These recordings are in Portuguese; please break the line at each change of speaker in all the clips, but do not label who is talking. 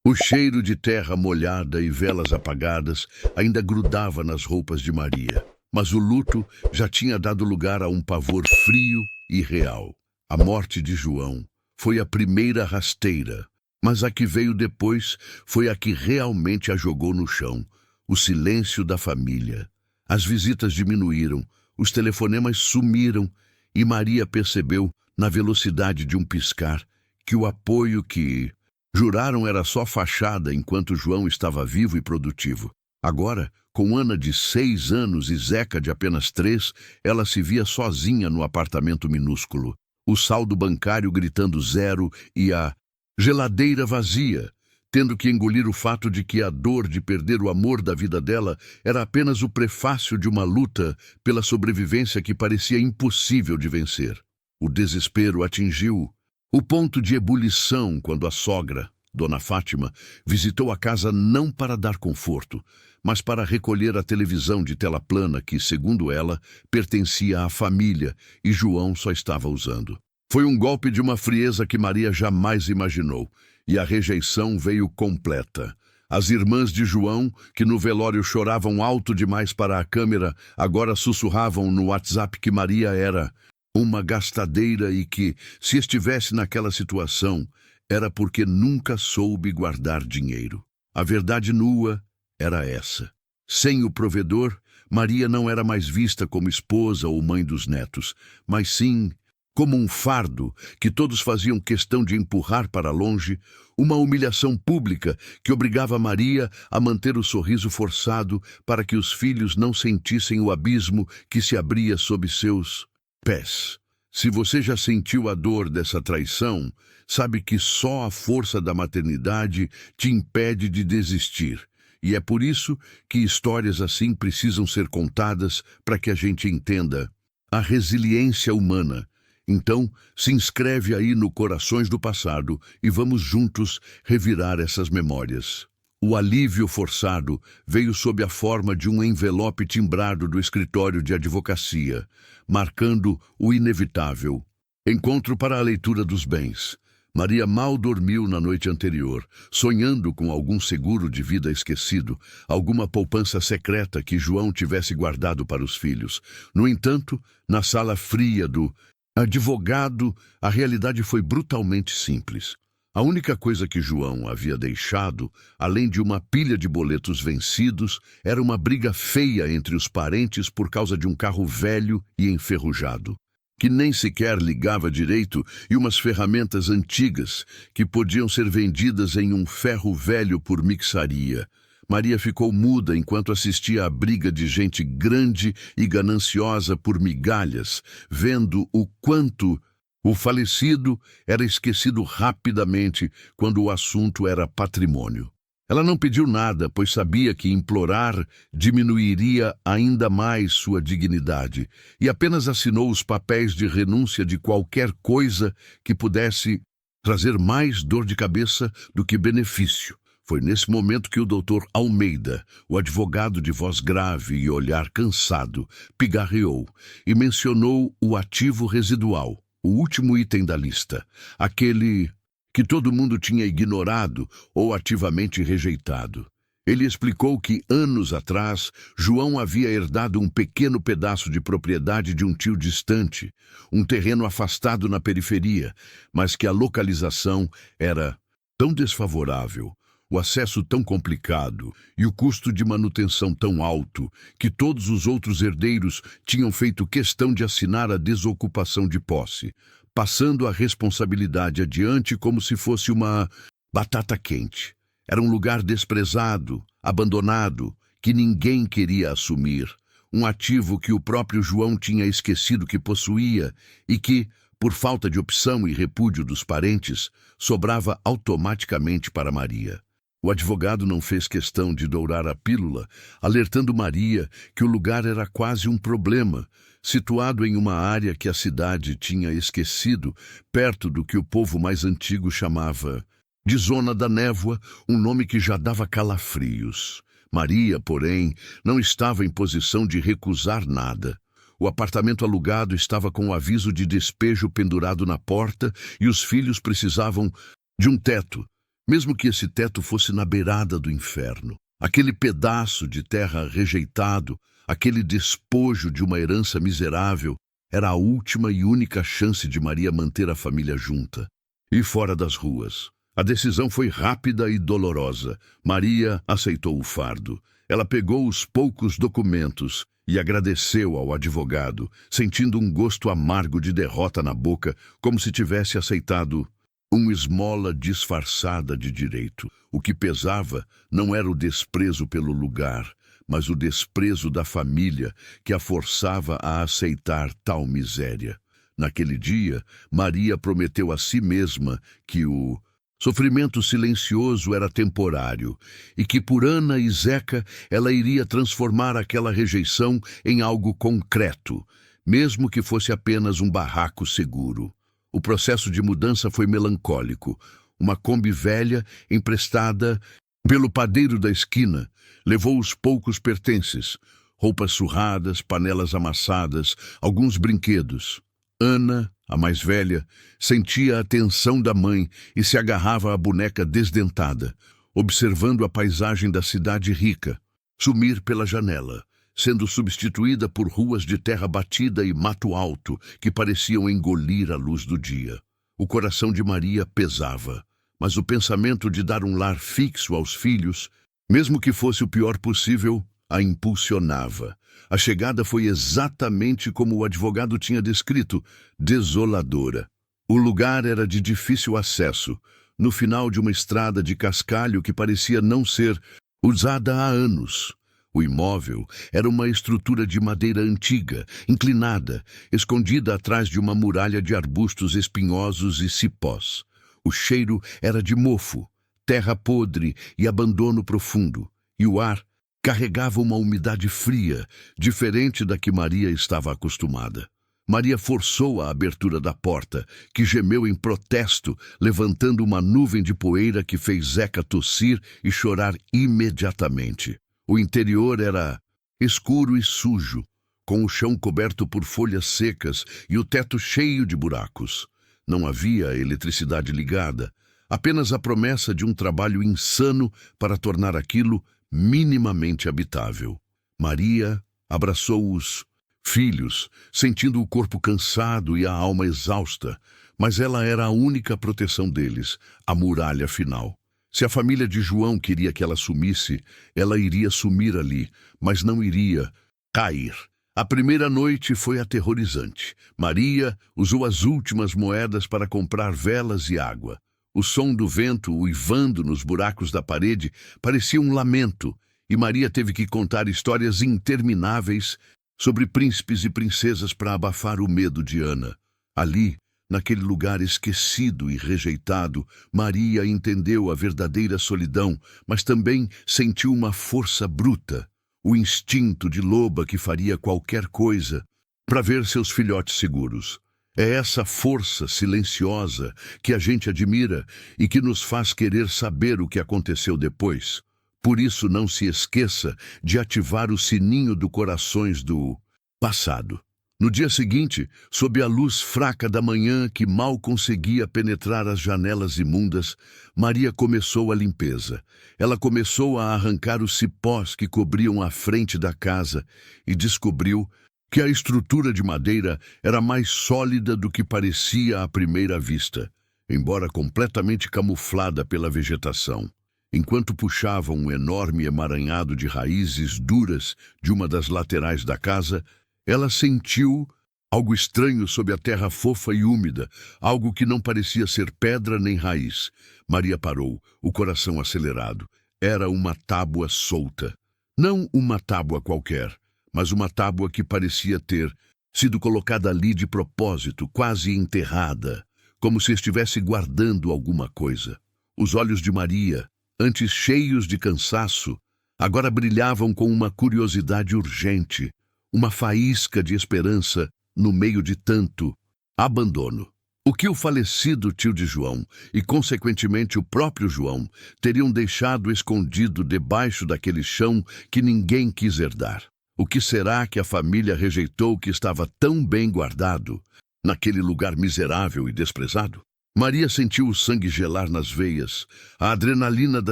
O cheiro de terra molhada e velas apagadas ainda grudava nas roupas de Maria, mas o luto já tinha dado lugar a um pavor frio e real. A morte de João foi a primeira rasteira, mas a que veio depois foi a que realmente a jogou no chão. O silêncio da família. As visitas diminuíram, os telefonemas sumiram e Maria percebeu, na velocidade de um piscar, que o apoio que juraram era só fachada enquanto João estava vivo e produtivo. Agora, com Ana de 6 anos e Zeca de apenas 3, ela se via sozinha no apartamento minúsculo. O saldo bancário gritando zero e a geladeira vazia, tendo que engolir o fato de que a dor de perder o amor da vida dela era apenas o prefácio de uma luta pela sobrevivência que parecia impossível de vencer. O desespero atingiu o ponto de ebulição quando a sogra, Dona Fátima, visitou a casa não para dar conforto, mas para recolher a televisão de tela plana que, segundo ela, pertencia à família e João só estava usando. Foi um golpe de uma frieza que Maria jamais imaginou, e a rejeição veio completa. As irmãs de João, que no velório choravam alto demais para a câmera, agora sussurravam no WhatsApp que Maria era uma gastadeira e que, se estivesse naquela situação, era porque nunca soube guardar dinheiro. A verdade nua era essa. Sem o provedor, Maria não era mais vista como esposa ou mãe dos netos, mas sim como um fardo que todos faziam questão de empurrar para longe, uma humilhação pública que obrigava Maria a manter o sorriso forçado para que os filhos não sentissem o abismo que se abria sob seus pés. Se você já sentiu a dor dessa traição, sabe que só a força da maternidade te impede de desistir. E é por isso que histórias assim precisam ser contadas para que a gente entenda a resiliência humana. Então, se inscreve aí no Corações do Passado e vamos juntos revirar essas memórias. O alívio forçado veio sob a forma de um envelope timbrado do escritório de advocacia, marcando o inevitável encontro para a leitura dos bens. Maria mal dormiu na noite anterior, sonhando com algum seguro de vida esquecido, alguma poupança secreta que João tivesse guardado para os filhos. No entanto, na sala fria do advogado, a realidade foi brutalmente simples. A única coisa que João havia deixado, além de uma pilha de boletos vencidos, era uma briga feia entre os parentes por causa de um carro velho e enferrujado, que nem sequer ligava direito, e umas ferramentas antigas que podiam ser vendidas em um ferro velho por mixaria. Maria ficou muda enquanto assistia à briga de gente grande e gananciosa por migalhas, vendo o quanto o falecido era esquecido rapidamente quando o assunto era patrimônio. Ela não pediu nada, pois sabia que implorar diminuiria ainda mais sua dignidade, e apenas assinou os papéis de renúncia de qualquer coisa que pudesse trazer mais dor de cabeça do que benefício. Foi nesse momento que o doutor Almeida, o advogado de voz grave e olhar cansado, pigarreou e mencionou o ativo residual, o último item da lista, aquele que todo mundo tinha ignorado ou ativamente rejeitado. Ele explicou que, anos atrás, João havia herdado um pequeno pedaço de propriedade de um tio distante, um terreno afastado na periferia, mas que a localização era tão desfavorável, o acesso tão complicado e o custo de manutenção tão alto que todos os outros herdeiros tinham feito questão de assinar a desocupação de posse, passando a responsabilidade adiante como se fosse uma batata quente. Era um lugar desprezado, abandonado, que ninguém queria assumir, um ativo que o próprio João tinha esquecido que possuía e que, por falta de opção e repúdio dos parentes, sobrava automaticamente para Maria. O advogado não fez questão de dourar a pílula, alertando Maria que o lugar era quase um problema, situado em uma área que a cidade tinha esquecido, perto do que o povo mais antigo chamava de Zona da Névoa, um nome que já dava calafrios. Maria, porém, não estava em posição de recusar nada. O apartamento alugado estava com o aviso de despejo pendurado na porta e os filhos precisavam de um teto, mesmo que esse teto fosse na beirada do inferno. Aquele pedaço de terra rejeitado, aquele despojo de uma herança miserável, era a última e única chance de Maria manter a família junta. E fora das ruas. A decisão foi rápida e dolorosa. Maria aceitou o fardo. Ela pegou os poucos documentos e agradeceu ao advogado, sentindo um gosto amargo de derrota na boca, como se tivesse aceitado uma esmola disfarçada de direito. O que pesava não era o desprezo pelo lugar, mas o desprezo da família que a forçava a aceitar tal miséria. Naquele dia, Maria prometeu a si mesma que o sofrimento silencioso era temporário e que por Ana e Zeca ela iria transformar aquela rejeição em algo concreto, mesmo que fosse apenas um barraco seguro. O processo de mudança foi melancólico. Uma Kombi velha, emprestada pelo padeiro da esquina, levou os poucos pertences, roupas surradas, panelas amassadas, alguns brinquedos. Ana, a mais velha, sentia a tensão da mãe e se agarrava à boneca desdentada, observando a paisagem da cidade rica sumir pela janela, sendo substituída por ruas de terra batida e mato alto que pareciam engolir a luz do dia. O coração de Maria pesava, mas o pensamento de dar um lar fixo aos filhos, mesmo que fosse o pior possível, a impulsionava. A chegada foi exatamente como o advogado tinha descrito, desoladora. O lugar era de difícil acesso, no final de uma estrada de cascalho que parecia não ser usada há anos. O imóvel era uma estrutura de madeira antiga, inclinada, escondida atrás de uma muralha de arbustos espinhosos e cipós. O cheiro era de mofo, terra podre e abandono profundo, e o ar carregava uma umidade fria, diferente da que Maria estava acostumada. Maria forçou a abertura da porta, que gemeu em protesto, levantando uma nuvem de poeira que fez Zeca tossir e chorar imediatamente. O interior era escuro e sujo, com o chão coberto por folhas secas e o teto cheio de buracos. Não havia eletricidade ligada, apenas a promessa de um trabalho insano para tornar aquilo minimamente habitável. Maria abraçou os filhos, sentindo o corpo cansado e a alma exausta, mas ela era a única proteção deles, a muralha final. Se a família de João queria que ela sumisse, ela iria sumir ali, mas não iria cair. A primeira noite foi aterrorizante. Maria usou as últimas moedas para comprar velas e água. O som do vento uivando nos buracos da parede parecia um lamento, e Maria teve que contar histórias intermináveis sobre príncipes e princesas para abafar o medo de Ana. Ali, naquele lugar esquecido e rejeitado, Maria entendeu a verdadeira solidão, mas também sentiu uma força bruta, o instinto de loba que faria qualquer coisa para ver seus filhotes seguros. É essa força silenciosa que a gente admira e que nos faz querer saber o que aconteceu depois. Por isso, não se esqueça de ativar o sininho do corações do passado. No dia seguinte, sob a luz fraca da manhã que mal conseguia penetrar as janelas imundas, Maria começou a limpeza. Ela começou a arrancar os cipós que cobriam a frente da casa e descobriu que a estrutura de madeira era mais sólida do que parecia à primeira vista, embora completamente camuflada pela vegetação. Enquanto puxava um enorme emaranhado de raízes duras de uma das laterais da casa, ela sentiu algo estranho sob a terra fofa e úmida, algo que não parecia ser pedra nem raiz. Maria parou, o coração acelerado. Era uma tábua solta. Não uma tábua qualquer, mas uma tábua que parecia ter sido colocada ali de propósito, quase enterrada, como se estivesse guardando alguma coisa. Os olhos de Maria, antes cheios de cansaço, agora brilhavam com uma curiosidade urgente, uma faísca de esperança no meio de tanto abandono. O que o falecido tio de João e, consequentemente, o próprio João teriam deixado escondido debaixo daquele chão que ninguém quis herdar? O que será que a família rejeitou que estava tão bem guardado naquele lugar miserável e desprezado? Maria sentiu o sangue gelar nas veias, a adrenalina da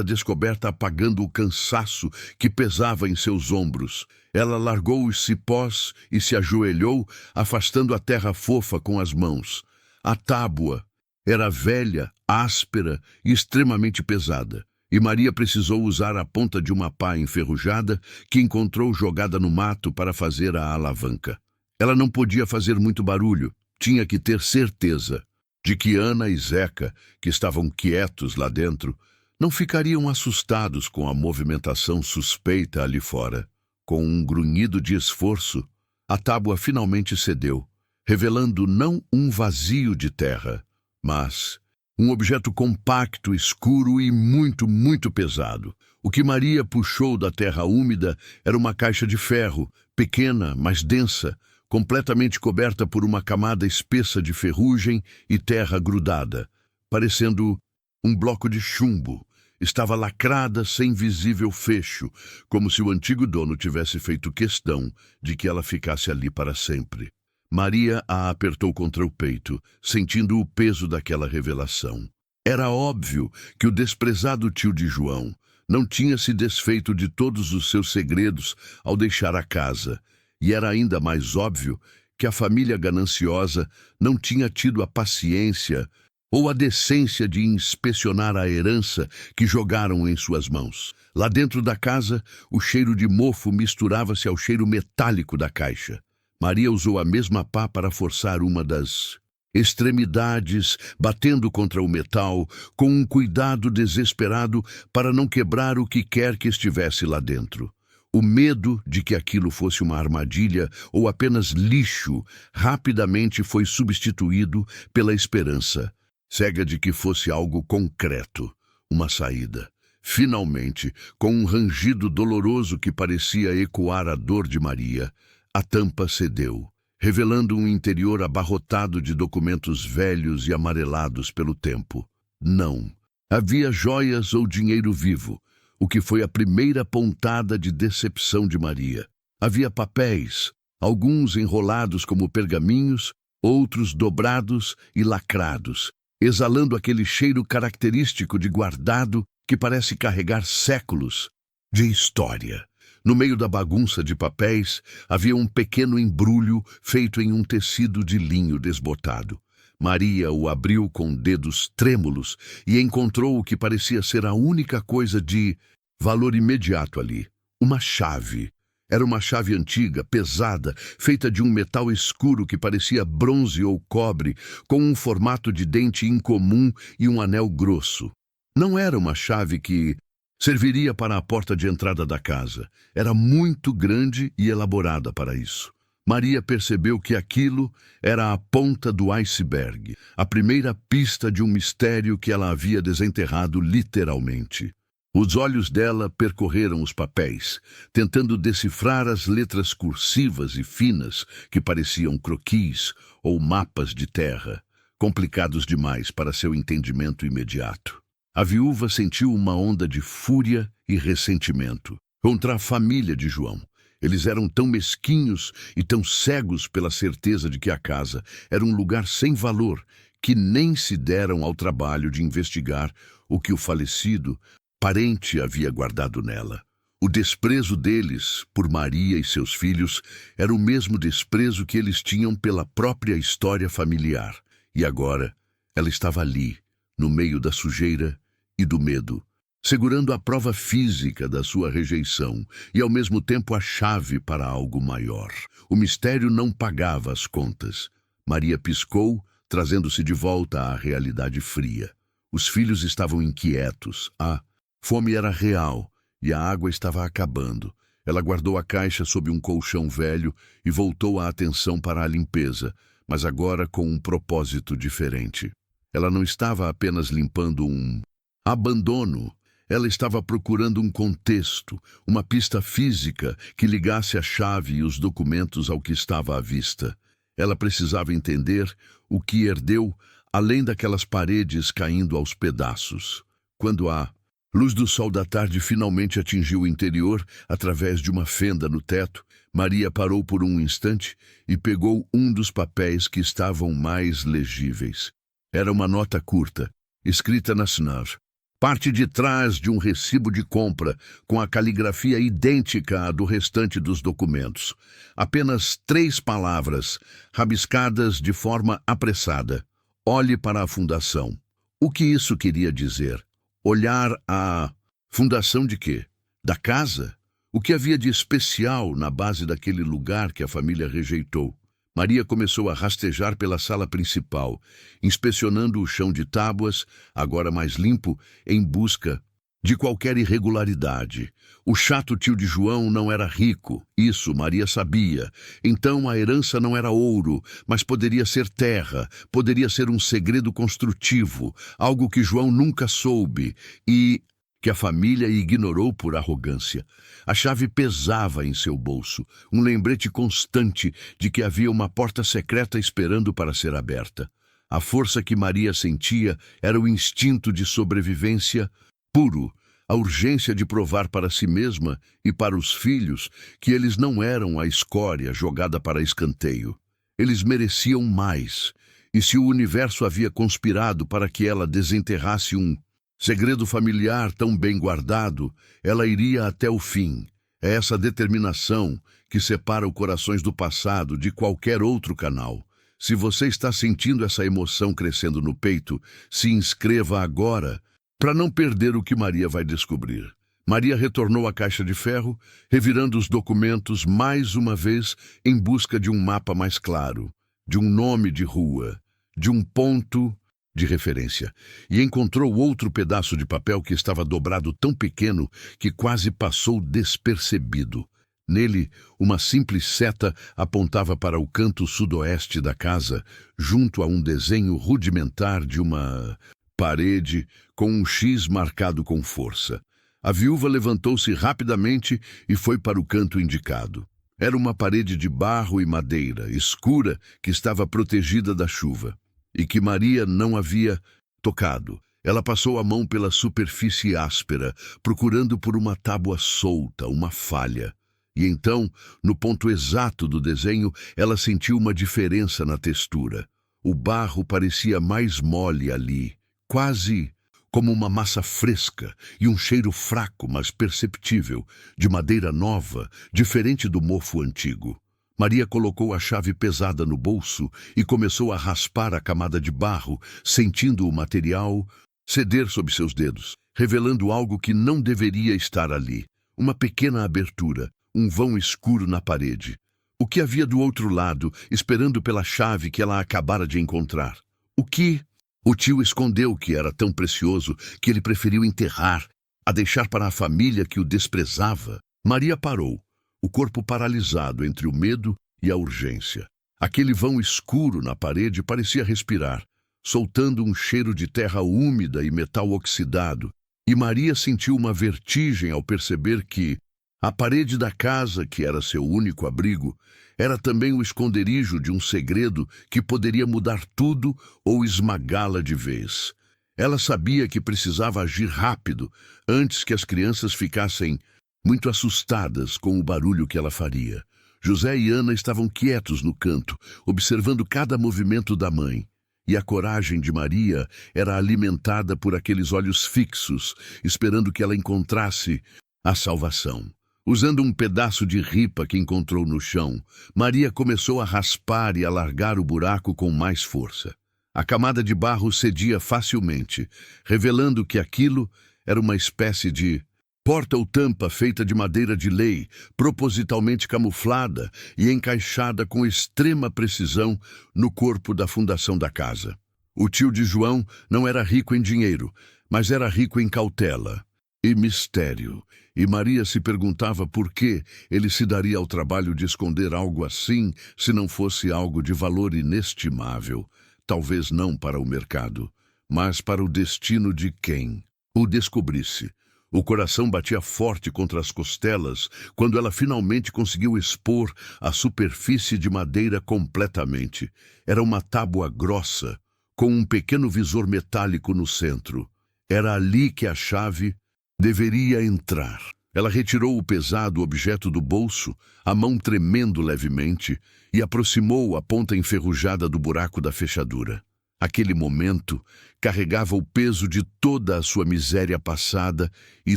descoberta apagando o cansaço que pesava em seus ombros. Ela largou os cipós e se ajoelhou, afastando a terra fofa com as mãos. A tábua era velha, áspera e extremamente pesada, e Maria precisou usar a ponta de uma pá enferrujada que encontrou jogada no mato para fazer a alavanca. Ela não podia fazer muito barulho, tinha que ter certeza de que Ana e Zeca, que estavam quietos lá dentro, não ficariam assustados com a movimentação suspeita ali fora. Com um grunhido de esforço, a tábua finalmente cedeu, revelando não um vazio de terra, mas um objeto compacto, escuro e muito, muito pesado. O que Maria puxou da terra úmida era uma caixa de ferro, pequena, mas densa, completamente coberta por uma camada espessa de ferrugem e terra grudada, parecendo um bloco de chumbo. Estava lacrada sem visível fecho, como se o antigo dono tivesse feito questão de que ela ficasse ali para sempre. Maria a apertou contra o peito, sentindo o peso daquela revelação. Era óbvio que o desprezado tio de João não tinha se desfeito de todos os seus segredos ao deixar a casa, e era ainda mais óbvio que a família gananciosa não tinha tido a paciência ou a decência de inspecionar a herança que jogaram em suas mãos. Lá dentro da casa, o cheiro de mofo misturava-se ao cheiro metálico da caixa. Maria usou a mesma pá para forçar uma das extremidades, batendo contra o metal, com um cuidado desesperado para não quebrar o que quer que estivesse lá dentro. O medo de que aquilo fosse uma armadilha ou apenas lixo rapidamente foi substituído pela esperança, cega de que fosse algo concreto, uma saída. Finalmente, com um rangido doloroso que parecia ecoar a dor de Maria, a tampa cedeu, revelando um interior abarrotado de documentos velhos e amarelados pelo tempo. Não havia joias ou dinheiro vivo, o que foi a primeira pontada de decepção de Maria. Havia papéis, alguns enrolados como pergaminhos, outros dobrados e lacrados, exalando aquele cheiro característico de guardado que parece carregar séculos de história. No meio da bagunça de papéis, havia um pequeno embrulho feito em um tecido de linho desbotado. Maria o abriu com dedos trêmulos e encontrou o que parecia ser a única coisa de valor imediato ali: uma chave. Era uma chave antiga, pesada, feita de um metal escuro que parecia bronze ou cobre, com um formato de dente incomum e um anel grosso. Não era uma chave que serviria para a porta de entrada da casa. Era muito grande e elaborada para isso. Maria percebeu que aquilo era a ponta do iceberg, a primeira pista de um mistério que ela havia desenterrado literalmente. Os olhos dela percorreram os papéis, tentando decifrar as letras cursivas e finas que pareciam croquis ou mapas de terra, complicados demais para seu entendimento imediato. A viúva sentiu uma onda de fúria e ressentimento contra a família de João. Eles eram tão mesquinhos e tão cegos pela certeza de que a casa era um lugar sem valor que nem se deram ao trabalho de investigar o que o falecido parente havia guardado nela. O desprezo deles por Maria e seus filhos era o mesmo desprezo que eles tinham pela própria história familiar. E agora ela estava ali, no meio da sujeira e do medo, segurando a prova física da sua rejeição e ao mesmo tempo a chave para algo maior. O mistério não pagava as contas. Maria piscou, trazendo-se de volta à realidade fria. Os filhos estavam inquietos. A fome era real e a água estava acabando. Ela guardou a caixa sob um colchão velho e voltou a atenção para a limpeza, mas agora com um propósito diferente. Ela não estava apenas limpando um abandono. Ela estava procurando um contexto, uma pista física que ligasse a chave e os documentos ao que estava à vista. Ela precisava entender o que herdeu além daquelas paredes caindo aos pedaços. Quando a luz do sol da tarde finalmente atingiu o interior através de uma fenda no teto, Maria parou por um instante e pegou um dos papéis que estavam mais legíveis. Era uma nota curta, escrita na SNAV. Parte de trás de um recibo de compra, com a caligrafia idêntica à do restante dos documentos. Apenas 3 palavras, rabiscadas de forma apressada. Olhe para a fundação. O que isso queria dizer? Olhar a fundação de quê? Da casa? O que havia de especial na base daquele lugar que a família rejeitou? Maria começou a rastejar pela sala principal, inspecionando o chão de tábuas, agora mais limpo, em busca de qualquer irregularidade. O chato tio de João não era rico, isso Maria sabia. Então a herança não era ouro, mas poderia ser terra, poderia ser um segredo construtivo, algo que João nunca soube e que a família ignorou por arrogância. A chave pesava em seu bolso, um lembrete constante de que havia uma porta secreta esperando para ser aberta. A força que Maria sentia era o instinto de sobrevivência puro, a urgência de provar para si mesma e para os filhos que eles não eram a escória jogada para escanteio. Eles mereciam mais, e se o universo havia conspirado para que ela desenterrasse um segredo familiar tão bem guardado, ela iria até o fim. É essa determinação que separa os corações do passado de qualquer outro canal. Se você está sentindo essa emoção crescendo no peito, se inscreva agora para não perder o que Maria vai descobrir. Maria retornou à caixa de ferro, revirando os documentos mais uma vez em busca de um mapa mais claro, de um nome de rua, de um ponto de referência, e encontrou outro pedaço de papel que estava dobrado tão pequeno que quase passou despercebido. Nele, uma simples seta apontava para o canto sudoeste da casa, junto a um desenho rudimentar de uma parede com um X marcado com força. A viúva levantou-se rapidamente e foi para o canto indicado. Era uma parede de barro e madeira, escura, que estava protegida da chuva e que Maria não havia tocado. Ela passou a mão pela superfície áspera, procurando por uma tábua solta, uma falha. E então, no ponto exato do desenho, ela sentiu uma diferença na textura. O barro parecia mais mole ali, quase como uma massa fresca, e um cheiro fraco, mas perceptível, de madeira nova, diferente do mofo antigo. Maria colocou a chave pesada no bolso e começou a raspar a camada de barro, sentindo o material ceder sob seus dedos, revelando algo que não deveria estar ali. Uma pequena abertura, um vão escuro na parede. O que havia do outro lado, esperando pela chave que ela acabara de encontrar? O que o tio escondeu que era tão precioso que ele preferiu enterrar, a deixar para a família que o desprezava? Maria parou, o corpo paralisado entre o medo e a urgência. Aquele vão escuro na parede parecia respirar, soltando um cheiro de terra úmida e metal oxidado, e Maria sentiu uma vertigem ao perceber que a parede da casa, que era seu único abrigo, era também o esconderijo de um segredo que poderia mudar tudo ou esmagá-la de vez. Ela sabia que precisava agir rápido, antes que as crianças ficassem muito assustadas com o barulho que ela faria. José e Ana estavam quietos no canto, observando cada movimento da mãe. E a coragem de Maria era alimentada por aqueles olhos fixos, esperando que ela encontrasse a salvação. Usando um pedaço de ripa que encontrou no chão, Maria começou a raspar e alargar o buraco com mais força. A camada de barro cedia facilmente, revelando que aquilo era uma espécie de porta ou tampa feita de madeira de lei, propositalmente camuflada e encaixada com extrema precisão no corpo da fundação da casa. O tio de João não era rico em dinheiro, mas era rico em cautela e mistério, e Maria se perguntava por que ele se daria ao trabalho de esconder algo assim se não fosse algo de valor inestimável, talvez não para o mercado, mas para o destino de quem o descobrisse. O coração batia forte contra as costelas quando ela finalmente conseguiu expor a superfície de madeira completamente. Era uma tábua grossa, com um pequeno visor metálico no centro. Era ali que a chave deveria entrar. Ela retirou o pesado objeto do bolso, a mão tremendo levemente, e aproximou a ponta enferrujada do buraco da fechadura. Aquele momento carregava o peso de toda a sua miséria passada e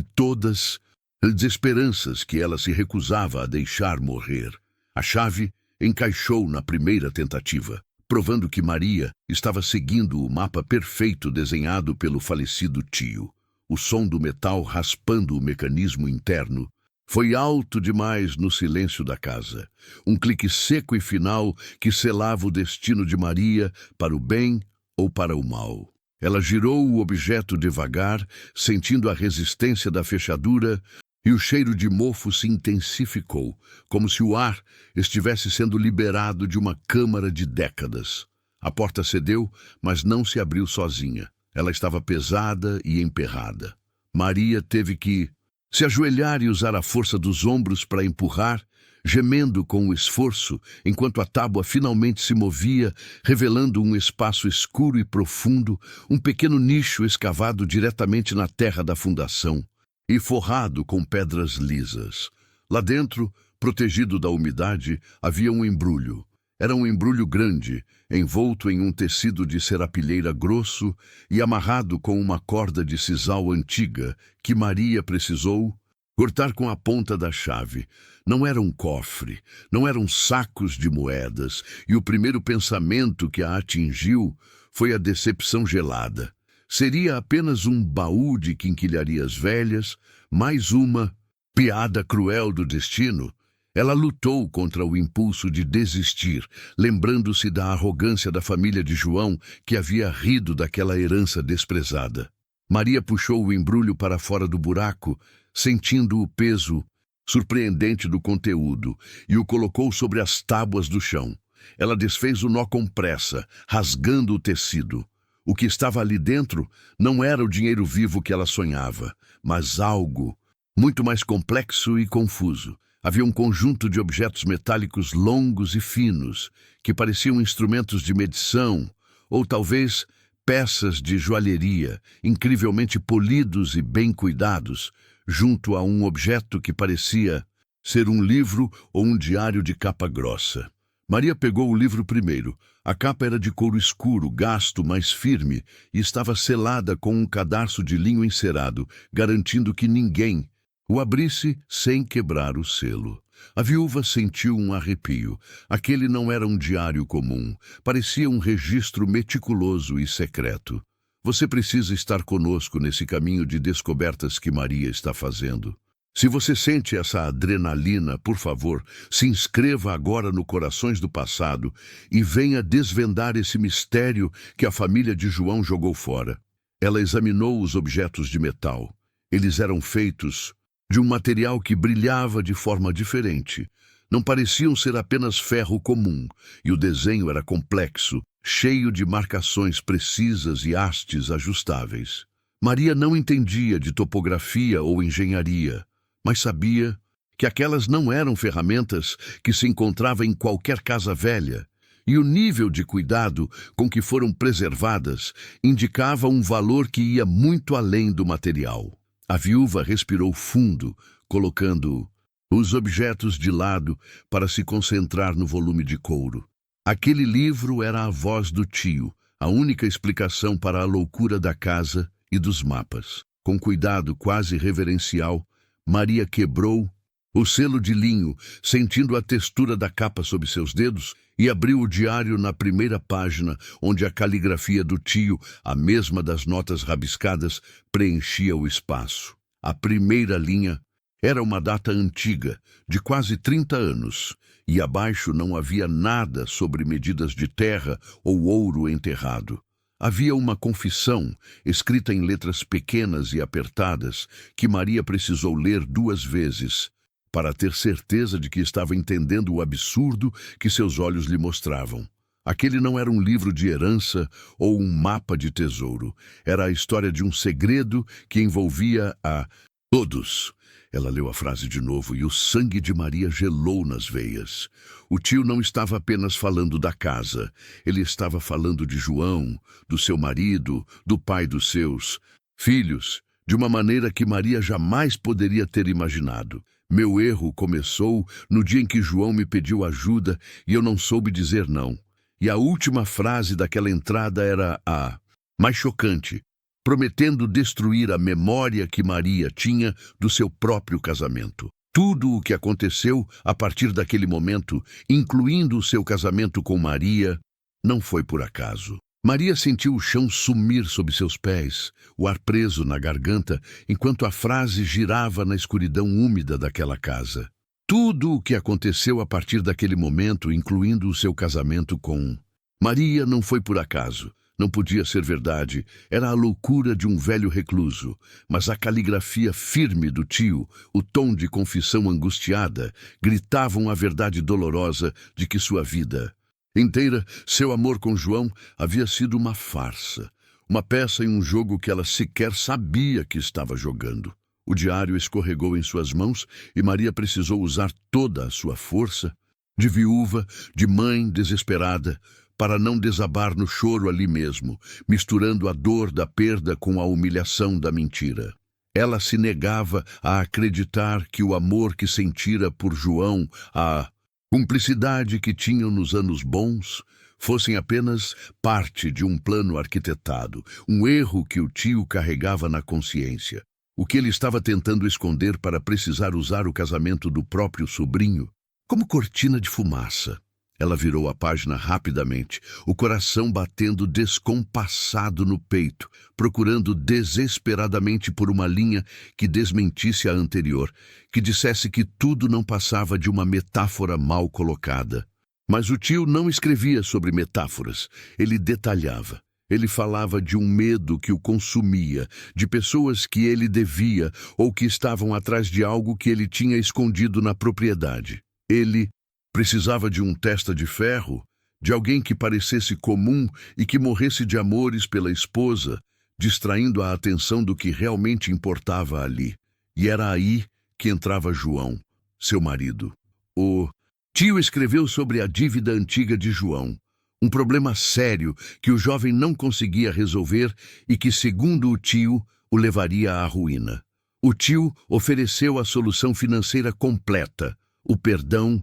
todas as esperanças que ela se recusava a deixar morrer. A chave encaixou na primeira tentativa, provando que Maria estava seguindo o mapa perfeito desenhado pelo falecido tio. O som do metal raspando o mecanismo interno foi alto demais no silêncio da casa. Um clique seco e final que selava o destino de Maria para o bem ou para o mal. Ela girou o objeto devagar, sentindo a resistência da fechadura, e o cheiro de mofo se intensificou, como se o ar estivesse sendo liberado de uma câmara de décadas. A porta cedeu, mas não se abriu sozinha. Ela estava pesada e emperrada. Maria teve que se ajoelhar e usar a força dos ombros para empurrar, gemendo com o esforço, enquanto a tábua finalmente se movia, revelando um espaço escuro e profundo, um pequeno nicho escavado diretamente na terra da fundação e forrado com pedras lisas. Lá dentro, protegido da umidade, havia um embrulho. Era um embrulho grande, envolto em um tecido de serapilheira grosso e amarrado com uma corda de sisal antiga que Maria precisou cortar com a ponta da chave. Não era um cofre, não eram sacos de moedas, e o primeiro pensamento que a atingiu foi a decepção gelada. Seria apenas um baú de quinquilharias velhas, mais uma piada cruel do destino. Ela lutou contra o impulso de desistir, lembrando-se da arrogância da família de João, que havia rido daquela herança desprezada. Maria puxou o embrulho para fora do buraco, sentindo o peso surpreendente do conteúdo, e o colocou sobre as tábuas do chão. Ela desfez o nó com pressa, rasgando o tecido. O que estava ali dentro não era o dinheiro vivo que ela sonhava, mas algo muito mais complexo e confuso. Havia um conjunto de objetos metálicos longos e finos, que pareciam instrumentos de medição, ou talvez peças de joalheria, incrivelmente polidos e bem cuidados, junto a um objeto que parecia ser um livro ou um diário de capa grossa. Maria pegou o livro primeiro. A capa era de couro escuro, gasto, mas firme, e estava selada com um cadarço de linho encerado, garantindo que ninguém o abrisse sem quebrar o selo. A viúva sentiu um arrepio. Aquele não era um diário comum. Parecia um registro meticuloso e secreto. Você precisa estar conosco nesse caminho de descobertas que Maria está fazendo. Se você sente essa adrenalina, por favor, se inscreva agora no Corações do Passado e venha desvendar esse mistério que a família de João jogou fora. Ela examinou os objetos de metal. Eles eram feitos de um material que brilhava de forma diferente. Não pareciam ser apenas ferro comum, e o desenho era complexo, cheio de marcações precisas e hastes ajustáveis. Maria não entendia de topografia ou engenharia, mas sabia que aquelas não eram ferramentas que se encontravam em qualquer casa velha, e o nível de cuidado com que foram preservadas indicava um valor que ia muito além do material. A viúva respirou fundo, colocando os objetos de lado para se concentrar no volume de couro. Aquele livro era a voz do tio, a única explicação para a loucura da casa e dos mapas. Com cuidado quase reverencial, Maria quebrou o selo de linho, sentindo a textura da capa sob seus dedos, e abriu o diário na primeira página, onde a caligrafia do tio, a mesma das notas rabiscadas, preenchia o espaço. A primeira linha era uma data antiga, de quase 30 anos, e abaixo não havia nada sobre medidas de terra ou ouro enterrado. Havia uma confissão, escrita em letras pequenas e apertadas, que Maria precisou ler 2 vezes, para ter certeza de que estava entendendo o absurdo que seus olhos lhe mostravam. Aquele não era um livro de herança ou um mapa de tesouro. Era a história de um segredo que envolvia a todos. Ela leu a frase de novo e o sangue de Maria gelou nas veias. O tio não estava apenas falando da casa. Ele estava falando de João, do seu marido, do pai dos seus filhos, de uma maneira que Maria jamais poderia ter imaginado. Meu erro começou no dia em que João me pediu ajuda e eu não soube dizer não. E a última frase daquela entrada era a mais chocante, prometendo destruir a memória que Maria tinha do seu próprio casamento. Tudo o que aconteceu a partir daquele momento, incluindo o seu casamento com Maria, não foi por acaso. Maria sentiu o chão sumir sob seus pés, o ar preso na garganta, enquanto a frase girava na escuridão úmida daquela casa. Tudo o que aconteceu a partir daquele momento, incluindo o seu casamento com Maria, não foi por acaso. Não podia ser verdade, era a loucura de um velho recluso, mas a caligrafia firme do tio, o tom de confissão angustiada, gritavam a verdade dolorosa de que sua vida inteira, seu amor com João, havia sido uma farsa, uma peça em um jogo que ela sequer sabia que estava jogando. O diário escorregou em suas mãos e Maria precisou usar toda a sua força, de viúva, de mãe desesperada, para não desabar no choro ali mesmo, misturando a dor da perda com a humilhação da mentira. Ela se negava a acreditar que o amor que sentira por João, a cumplicidade que tinham nos anos bons, fossem apenas parte de um plano arquitetado, um erro que o tio carregava na consciência. O que ele estava tentando esconder para precisar usar o casamento do próprio sobrinho como cortina de fumaça. Ela virou a página rapidamente, o coração batendo descompassado no peito, procurando desesperadamente por uma linha que desmentisse a anterior, que dissesse que tudo não passava de uma metáfora mal colocada. Mas o tio não escrevia sobre metáforas, ele detalhava. Ele falava de um medo que o consumia, de pessoas que ele devia ou que estavam atrás de algo que ele tinha escondido na propriedade. Ele precisava de um testa de ferro, de alguém que parecesse comum e que morresse de amores pela esposa, distraindo a atenção do que realmente importava ali. E era aí que entrava João, seu marido. O tio escreveu sobre a dívida antiga de João, um problema sério que o jovem não conseguia resolver e que, segundo o tio, o levaria à ruína. O tio ofereceu a solução financeira completa, o perdão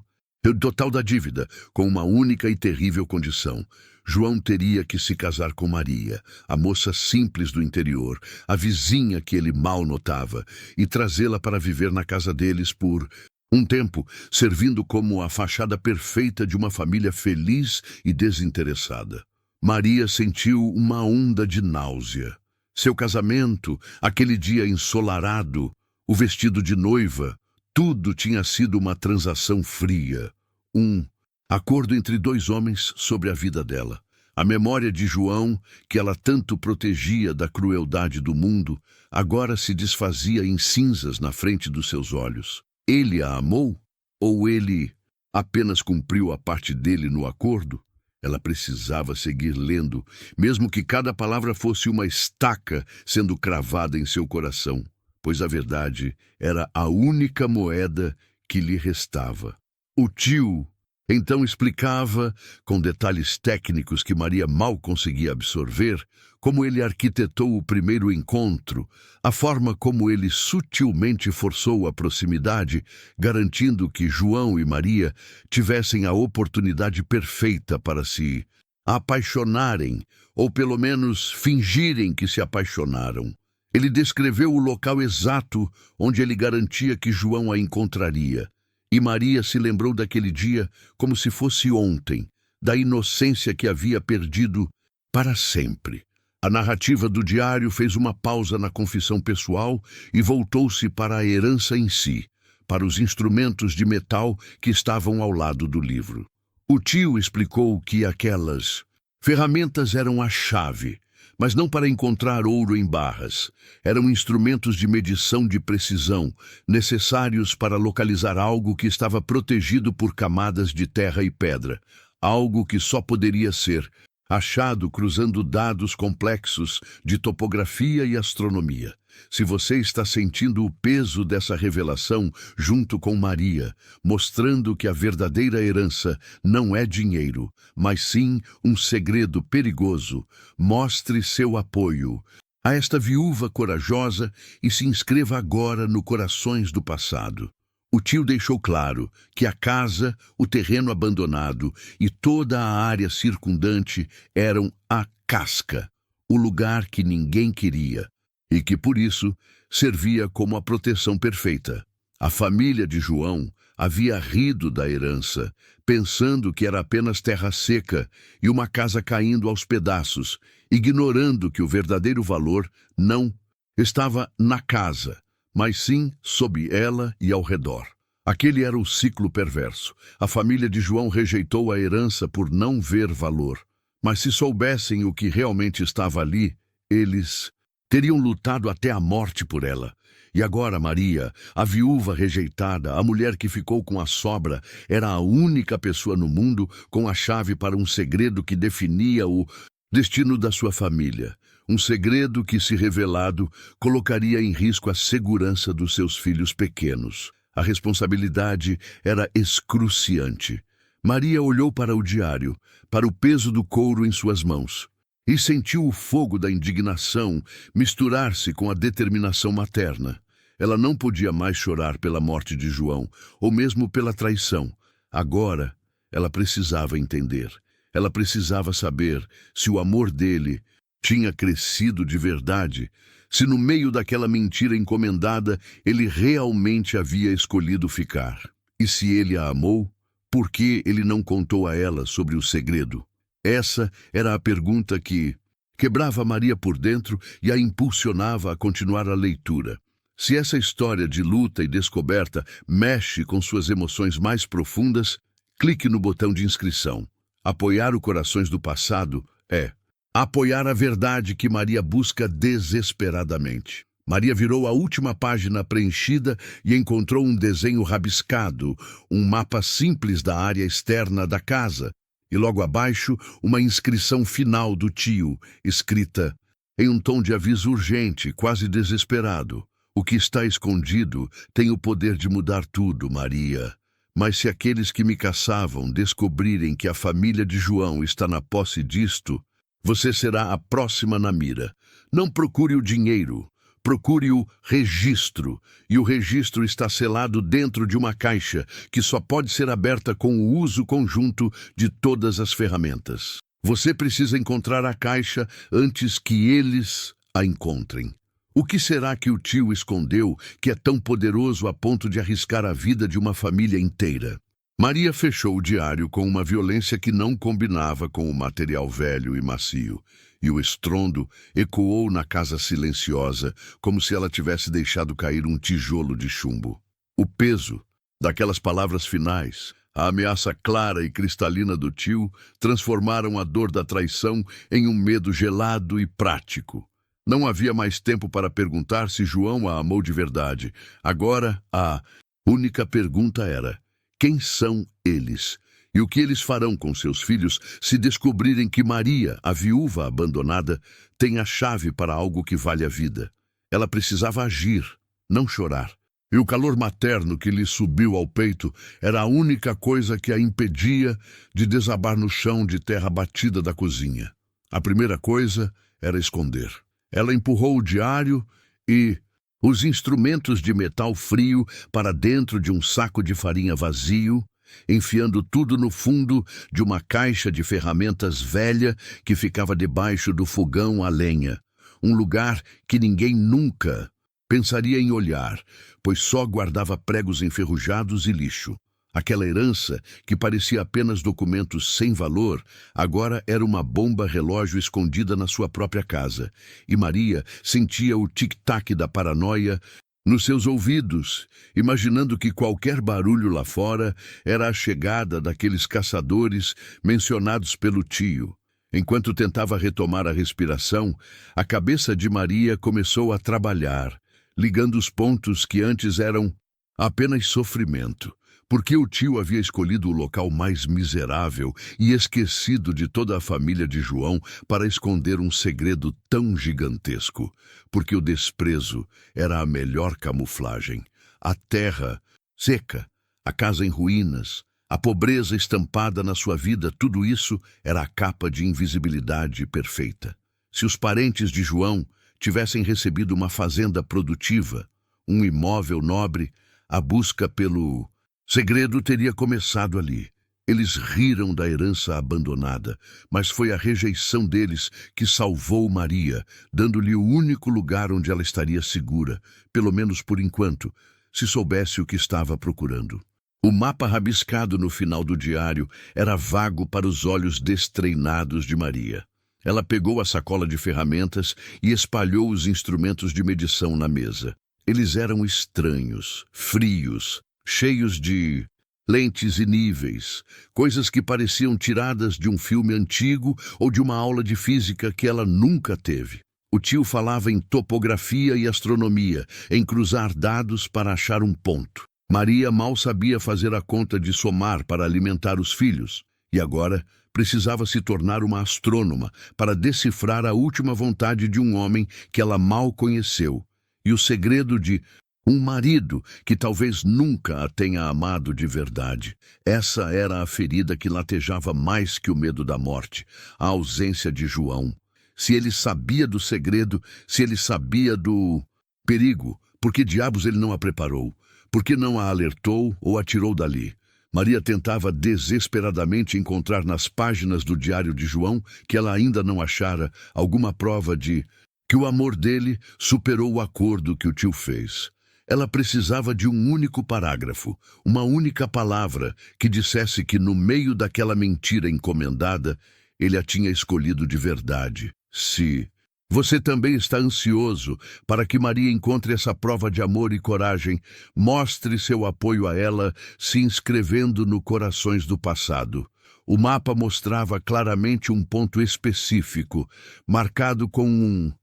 total da dívida, com uma única e terrível condição. João teria que se casar com Maria, a moça simples do interior, a vizinha que ele mal notava, e trazê-la para viver na casa deles por um tempo, servindo como a fachada perfeita de uma família feliz e desinteressada. Maria sentiu uma onda de náusea. Seu casamento, aquele dia ensolarado, o vestido de noiva, tudo tinha sido uma transação fria. Um acordo entre dois homens sobre a vida dela. A memória de João, que ela tanto protegia da crueldade do mundo, agora se desfazia em cinzas na frente dos seus olhos. Ele a amou? Ou ele apenas cumpriu a parte dele no acordo? Ela precisava seguir lendo, mesmo que cada palavra fosse uma estaca sendo cravada em seu coração, pois a verdade era a única moeda que lhe restava. O tio então explicava, com detalhes técnicos que Maria mal conseguia absorver, como ele arquitetou o primeiro encontro, a forma como ele sutilmente forçou a proximidade, garantindo que João e Maria tivessem a oportunidade perfeita para se apaixonarem, ou pelo menos fingirem que se apaixonaram. Ele descreveu o local exato onde ele garantia que João a encontraria. E Maria se lembrou daquele dia como se fosse ontem, da inocência que havia perdido para sempre. A narrativa do diário fez uma pausa na confissão pessoal e voltou-se para a herança em si, para os instrumentos de metal que estavam ao lado do livro. O tio explicou que aquelas ferramentas eram a chave, mas não para encontrar ouro em barras. Eram instrumentos de medição de precisão, necessários para localizar algo que estava protegido por camadas de terra e pedra, algo que só poderia ser achado cruzando dados complexos de topografia e astronomia. Se você está sentindo o peso dessa revelação junto com Maria, mostrando que a verdadeira herança não é dinheiro, mas sim um segredo perigoso, mostre seu apoio a esta viúva corajosa e se inscreva agora no Corações do Passado. O tio deixou claro que a casa, o terreno abandonado e toda a área circundante eram a casca, o lugar que ninguém queria, e que, por isso, servia como a proteção perfeita. A família de João havia rido da herança, pensando que era apenas terra seca e uma casa caindo aos pedaços, ignorando que o verdadeiro valor não estava na casa, mas sim sob ela e ao redor. Aquele era o ciclo perverso. A família de João rejeitou a herança por não ver valor. Mas se soubessem o que realmente estava ali, eles teriam lutado até a morte por ela. E agora Maria, a viúva rejeitada, a mulher que ficou com a sobra, era a única pessoa no mundo com a chave para um segredo que definia o destino da sua família. Um segredo que, se revelado, colocaria em risco a segurança dos seus filhos pequenos. A responsabilidade era excruciante. Maria olhou para o diário, para o peso do couro em suas mãos, e sentiu o fogo da indignação misturar-se com a determinação materna. Ela não podia mais chorar pela morte de João, ou mesmo pela traição. Agora, ela precisava entender. Ela precisava saber se o amor dele tinha crescido de verdade, se no meio daquela mentira encomendada ele realmente havia escolhido ficar. E se ele a amou, por que ele não contou a ela sobre o segredo? Essa era a pergunta que quebrava Maria por dentro e a impulsionava a continuar a leitura. Se essa história de luta e descoberta mexe com suas emoções mais profundas, clique no botão de inscrição. Apoiar o Corações do Passado é apoiar a verdade que Maria busca desesperadamente. Maria virou a última página preenchida e encontrou um desenho rabiscado, um mapa simples da área externa da casa, e logo abaixo uma inscrição final do tio, escrita em um tom de aviso urgente, quase desesperado. O que está escondido tem o poder de mudar tudo, Maria. Mas se aqueles que me caçavam descobrirem que a família de João está na posse disto, você será a próxima na mira. Não procure o dinheiro, procure o registro. E o registro está selado dentro de uma caixa que só pode ser aberta com o uso conjunto de todas as ferramentas. Você precisa encontrar a caixa antes que eles a encontrem. O que será que o tio escondeu que é tão poderoso a ponto de arriscar a vida de uma família inteira? Maria fechou o diário com uma violência que não combinava com o material velho e macio, e o estrondo ecoou na casa silenciosa, como se ela tivesse deixado cair um tijolo de chumbo. O peso daquelas palavras finais, a ameaça clara e cristalina do tio, transformaram a dor da traição em um medo gelado e prático. Não havia mais tempo para perguntar se João a amou de verdade. Agora, a única pergunta era: quem são eles? E o que eles farão com seus filhos se descobrirem que Maria, a viúva abandonada, tem a chave para algo que vale a vida? Ela precisava agir, não chorar. E o calor materno que lhe subiu ao peito era a única coisa que a impedia de desabar no chão de terra batida da cozinha. A primeira coisa era esconder. Ela empurrou o diário e os instrumentos de metal frio para dentro de um saco de farinha vazio, enfiando tudo no fundo de uma caixa de ferramentas velha que ficava debaixo do fogão a lenha, um lugar que ninguém nunca pensaria em olhar, pois só guardava pregos enferrujados e lixo. Aquela herança, que parecia apenas documentos sem valor, agora era uma bomba-relógio escondida na sua própria casa, e Maria sentia o tic-tac da paranoia nos seus ouvidos, imaginando que qualquer barulho lá fora era a chegada daqueles caçadores mencionados pelo tio. Enquanto tentava retomar a respiração, a cabeça de Maria começou a trabalhar, ligando os pontos que antes eram apenas sofrimento. Porque o tio havia escolhido o local mais miserável e esquecido de toda a família de João para esconder um segredo tão gigantesco? Porque o desprezo era a melhor camuflagem. A terra seca, a casa em ruínas, a pobreza estampada na sua vida, tudo isso era a capa de invisibilidade perfeita. Se os parentes de João tivessem recebido uma fazenda produtiva, um imóvel nobre, A busca pelo segredo teria começado ali. Eles riram da herança abandonada, mas foi a rejeição deles que salvou Maria, dando-lhe o único lugar onde ela estaria segura, pelo menos por enquanto, se soubesse o que estava procurando. O mapa rabiscado no final do diário era vago para os olhos destreinados de Maria. Ela pegou a sacola de ferramentas e espalhou os instrumentos de medição na mesa. Eles eram estranhos, frios, cheios de lentes e níveis, coisas que pareciam tiradas de um filme antigo ou de uma aula de física que ela nunca teve. O tio falava em topografia e astronomia, em cruzar dados para achar um ponto. Maria mal sabia fazer a conta de somar para alimentar os filhos, e agora precisava se tornar uma astrônoma para decifrar a última vontade de um homem que ela mal conheceu, e o segredo de um marido que talvez nunca a tenha amado de verdade. Essa era a ferida que latejava mais que o medo da morte, a ausência de João. Se ele sabia do segredo, se ele sabia do perigo, por que diabos ele não a preparou? Por que não a alertou ou a tirou dali? Maria tentava desesperadamente encontrar nas páginas do diário de João, que ela ainda não achara, alguma prova de que o amor dele superou o acordo que o tio fez. Ela precisava de um único parágrafo, uma única palavra que dissesse que no meio daquela mentira encomendada, ele a tinha escolhido de verdade. Se você também está ansioso para que Maria encontre essa prova de amor e coragem, mostre seu apoio a ela se inscrevendo no Corações do Passado. O mapa mostrava claramente um ponto específico, marcado com um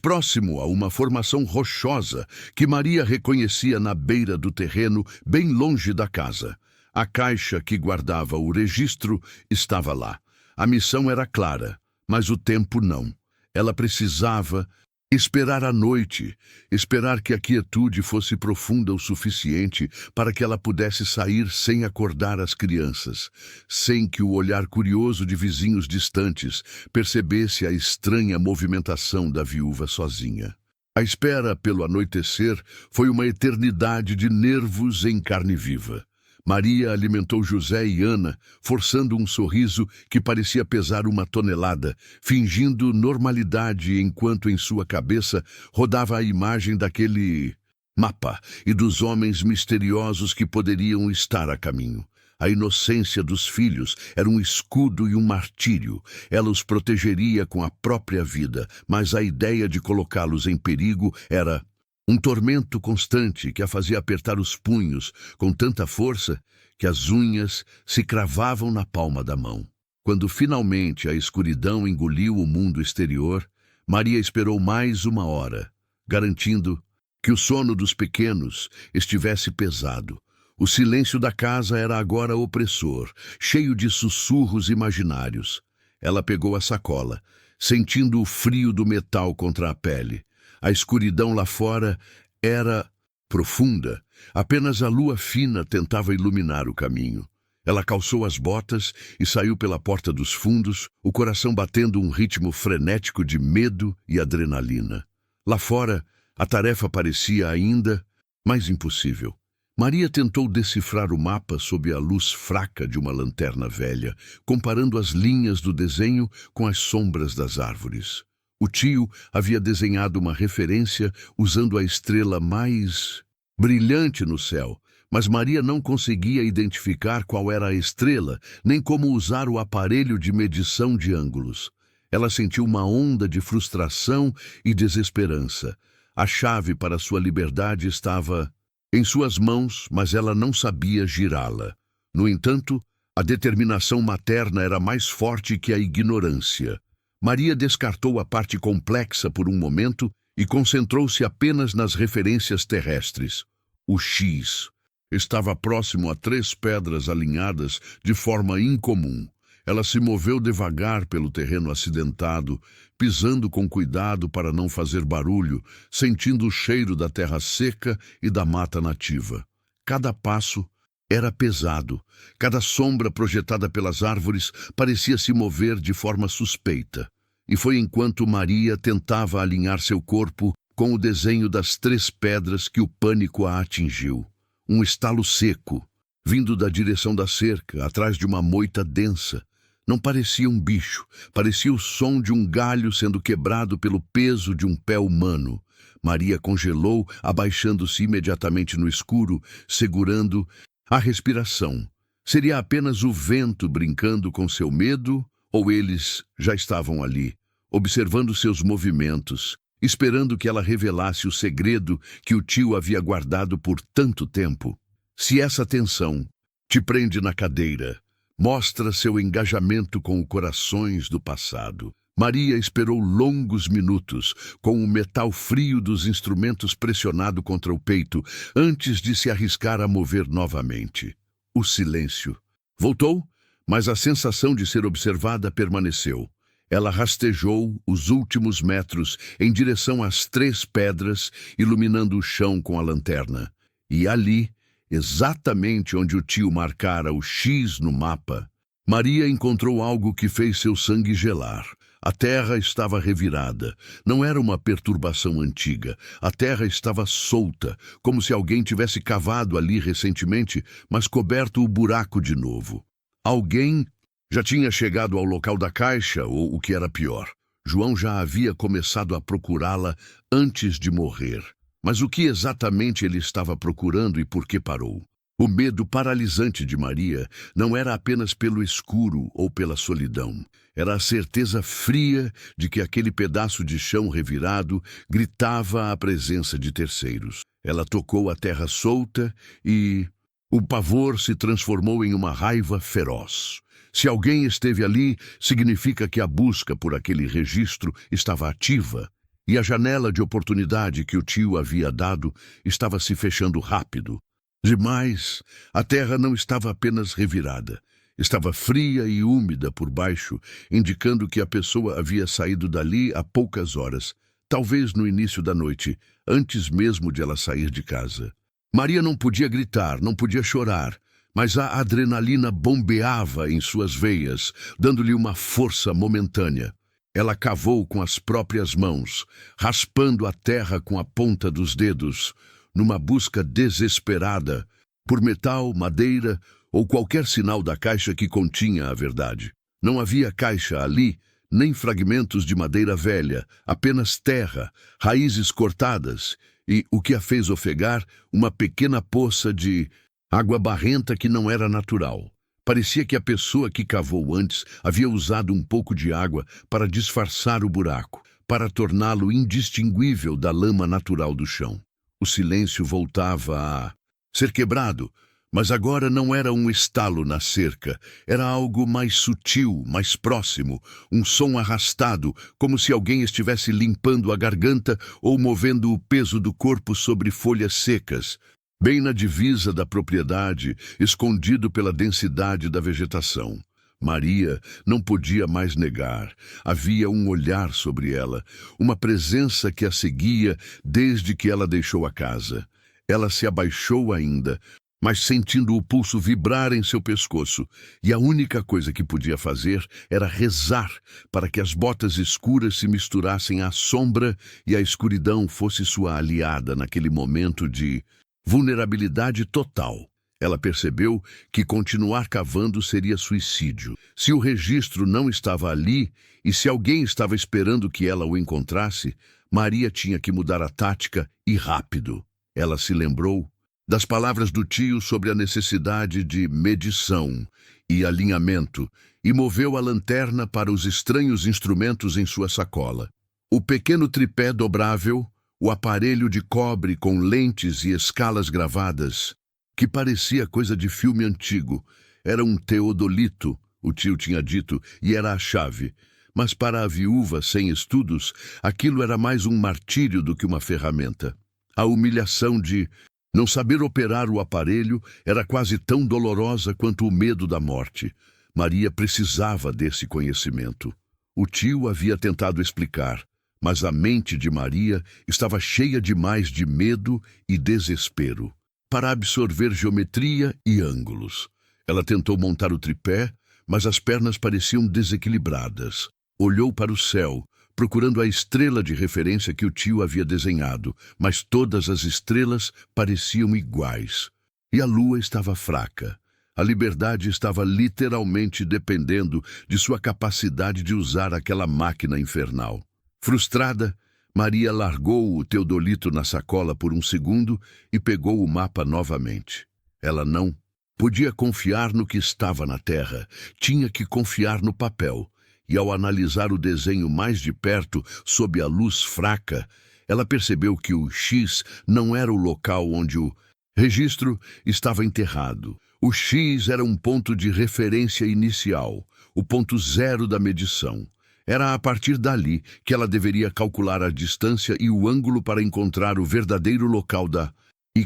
próximo a uma formação rochosa que Maria reconhecia na beira do terreno, bem longe da casa. A caixa que guardava o registro estava lá. A missão era clara, mas o tempo não. Ela precisava esperar a noite, esperar que a quietude fosse profunda o suficiente para que ela pudesse sair sem acordar as crianças, sem que o olhar curioso de vizinhos distantes percebesse a estranha movimentação da viúva sozinha. A espera pelo anoitecer foi uma eternidade de nervos em carne viva. Maria alimentou José e Ana, forçando um sorriso que parecia pesar 1 tonelada, fingindo normalidade enquanto em sua cabeça rodava a imagem daquele mapa e dos homens misteriosos que poderiam estar a caminho. A inocência dos filhos era um escudo e um martírio. Ela os protegeria com a própria vida, mas a ideia de colocá-los em perigo era um tormento constante que a fazia apertar os punhos com tanta força que as unhas se cravavam na palma da mão. Quando finalmente a escuridão engoliu o mundo exterior, Maria esperou mais 1 hora, garantindo que o sono dos pequenos estivesse pesado. O silêncio da casa era agora opressor, cheio de sussurros imaginários. Ela pegou a sacola, sentindo o frio do metal contra a pele. A escuridão lá fora era profunda. Apenas a lua fina tentava iluminar o caminho. Ela calçou as botas e saiu pela porta dos fundos, o coração batendo um ritmo frenético de medo e adrenalina. Lá fora, a tarefa parecia ainda mais impossível. Maria tentou decifrar o mapa sob a luz fraca de uma lanterna velha, comparando as linhas do desenho com as sombras das árvores. O tio havia desenhado uma referência usando a estrela mais brilhante no céu, mas Maria não conseguia identificar qual era a estrela, nem como usar o aparelho de medição de ângulos. Ela sentiu uma onda de frustração e desesperança. A chave para sua liberdade estava em suas mãos, mas ela não sabia girá-la. No entanto, a determinação materna era mais forte que a ignorância. Maria descartou a parte complexa por um momento e concentrou-se apenas nas referências terrestres. O X estava próximo a 3 pedras alinhadas de forma incomum. Ela se moveu devagar pelo terreno acidentado, pisando com cuidado para não fazer barulho, sentindo o cheiro da terra seca e da mata nativa. Cada passo era pesado. Cada sombra projetada pelas árvores parecia se mover de forma suspeita. E foi enquanto Maria tentava alinhar seu corpo com o desenho das 3 pedras que o pânico a atingiu. um estalo seco, vindo da direção da cerca, atrás de uma moita densa. Não parecia um bicho, parecia o som de um galho sendo quebrado pelo peso de um pé humano. Maria congelou, abaixando-se imediatamente no escuro, segurando a respiração. Seria apenas o vento brincando com seu medo, ou eles já estavam ali, observando seus movimentos, esperando que ela revelasse o segredo que o tio havia guardado por tanto tempo? Se essa tensão te prende na cadeira, mostra seu engajamento com os corações do passado. Maria esperou longos minutos, com o metal frio dos instrumentos pressionado contra o peito, antes de se arriscar a mover novamente. O silêncio. Voltou, mas a sensação de ser observada permaneceu. Ela rastejou os últimos metros em direção às 3 pedras, iluminando o chão com a lanterna. E ali, exatamente onde o tio marcara o X no mapa, Maria encontrou algo que fez seu sangue gelar. A terra estava revirada. Não era uma perturbação antiga. A terra estava solta, como se alguém tivesse cavado ali recentemente, mas coberto o buraco de novo. Alguém já tinha chegado ao local da caixa, ou o que era pior, João já havia começado a procurá-la antes de morrer. Mas o que exatamente ele estava procurando e por que parou? O medo paralisante de Maria não era apenas pelo escuro ou pela solidão. Era a certeza fria de que aquele pedaço de chão revirado gritava a presença de terceiros. Ela tocou a terra solta e o pavor se transformou em uma raiva feroz. Se alguém esteve ali, significa que a busca por aquele registro estava ativa, e a janela de oportunidade que o tio havia dado estava se fechando rápido. Demais, a terra não estava apenas revirada. Estava fria e úmida por baixo, indicando que a pessoa havia saído dali há poucas horas, talvez no início da noite, antes mesmo de ela sair de casa. Maria não podia gritar, não podia chorar, mas a adrenalina bombeava em suas veias, dando-lhe uma força momentânea. Ela cavou com as próprias mãos, raspando a terra com a ponta dos dedos, numa busca desesperada por metal, madeira ou qualquer sinal da caixa que continha a verdade. Não havia caixa ali, nem fragmentos de madeira velha, apenas terra, raízes cortadas e, o que a fez ofegar, uma pequena poça de água barrenta que não era natural. Parecia que a pessoa que cavou antes havia usado um pouco de água para disfarçar o buraco, para torná-lo indistinguível da lama natural do chão. O silêncio voltava a ser quebrado, mas agora não era um estalo na cerca, era algo mais sutil, mais próximo, um som arrastado, como se alguém estivesse limpando a garganta ou movendo o peso do corpo sobre folhas secas, bem na divisa da propriedade, escondido pela densidade da vegetação. Maria não podia mais negar. Havia um olhar sobre ela, uma presença que a seguia desde que ela deixou a casa. Ela se abaixou ainda, mas sentindo o pulso vibrar em seu pescoço, e a única coisa que podia fazer era rezar para que as botas escuras se misturassem à sombra e a escuridão fosse sua aliada naquele momento de vulnerabilidade total. Ela percebeu que continuar cavando seria suicídio. Se o registro não estava ali e se alguém estava esperando que ela o encontrasse, Maria tinha que mudar a tática e rápido. Ela se lembrou das palavras do tio sobre a necessidade de medição e alinhamento e moveu a lanterna para os estranhos instrumentos em sua sacola. O pequeno tripé dobrável, o aparelho de cobre com lentes e escalas gravadas, que parecia coisa de filme antigo. Era um teodolito, o tio tinha dito, e era a chave. Mas para a viúva sem estudos, aquilo era mais um martírio do que uma ferramenta. A humilhação de não saber operar o aparelho era quase tão dolorosa quanto o medo da morte. Maria precisava desse conhecimento. O tio havia tentado explicar, mas a mente de Maria estava cheia demais de medo e desespero para absorver geometria e ângulos. Ela tentou montar o tripé, mas as pernas pareciam desequilibradas. Olhou para o céu, procurando a estrela de referência que o tio havia desenhado, mas todas as estrelas pareciam iguais. E a lua estava fraca. A liberdade estava literalmente dependendo de sua capacidade de usar aquela máquina infernal. Frustrada, Maria largou o teodolito na sacola por um segundo e pegou o mapa novamente. Ela não podia confiar no que estava na terra, tinha que confiar no papel. E ao analisar o desenho mais de perto, sob a luz fraca, ela percebeu que o X não era o local onde o registro estava enterrado. O X era um ponto de referência inicial, o ponto zero da medição. Era a partir dali que ela deveria calcular a distância e o ângulo para encontrar o verdadeiro local da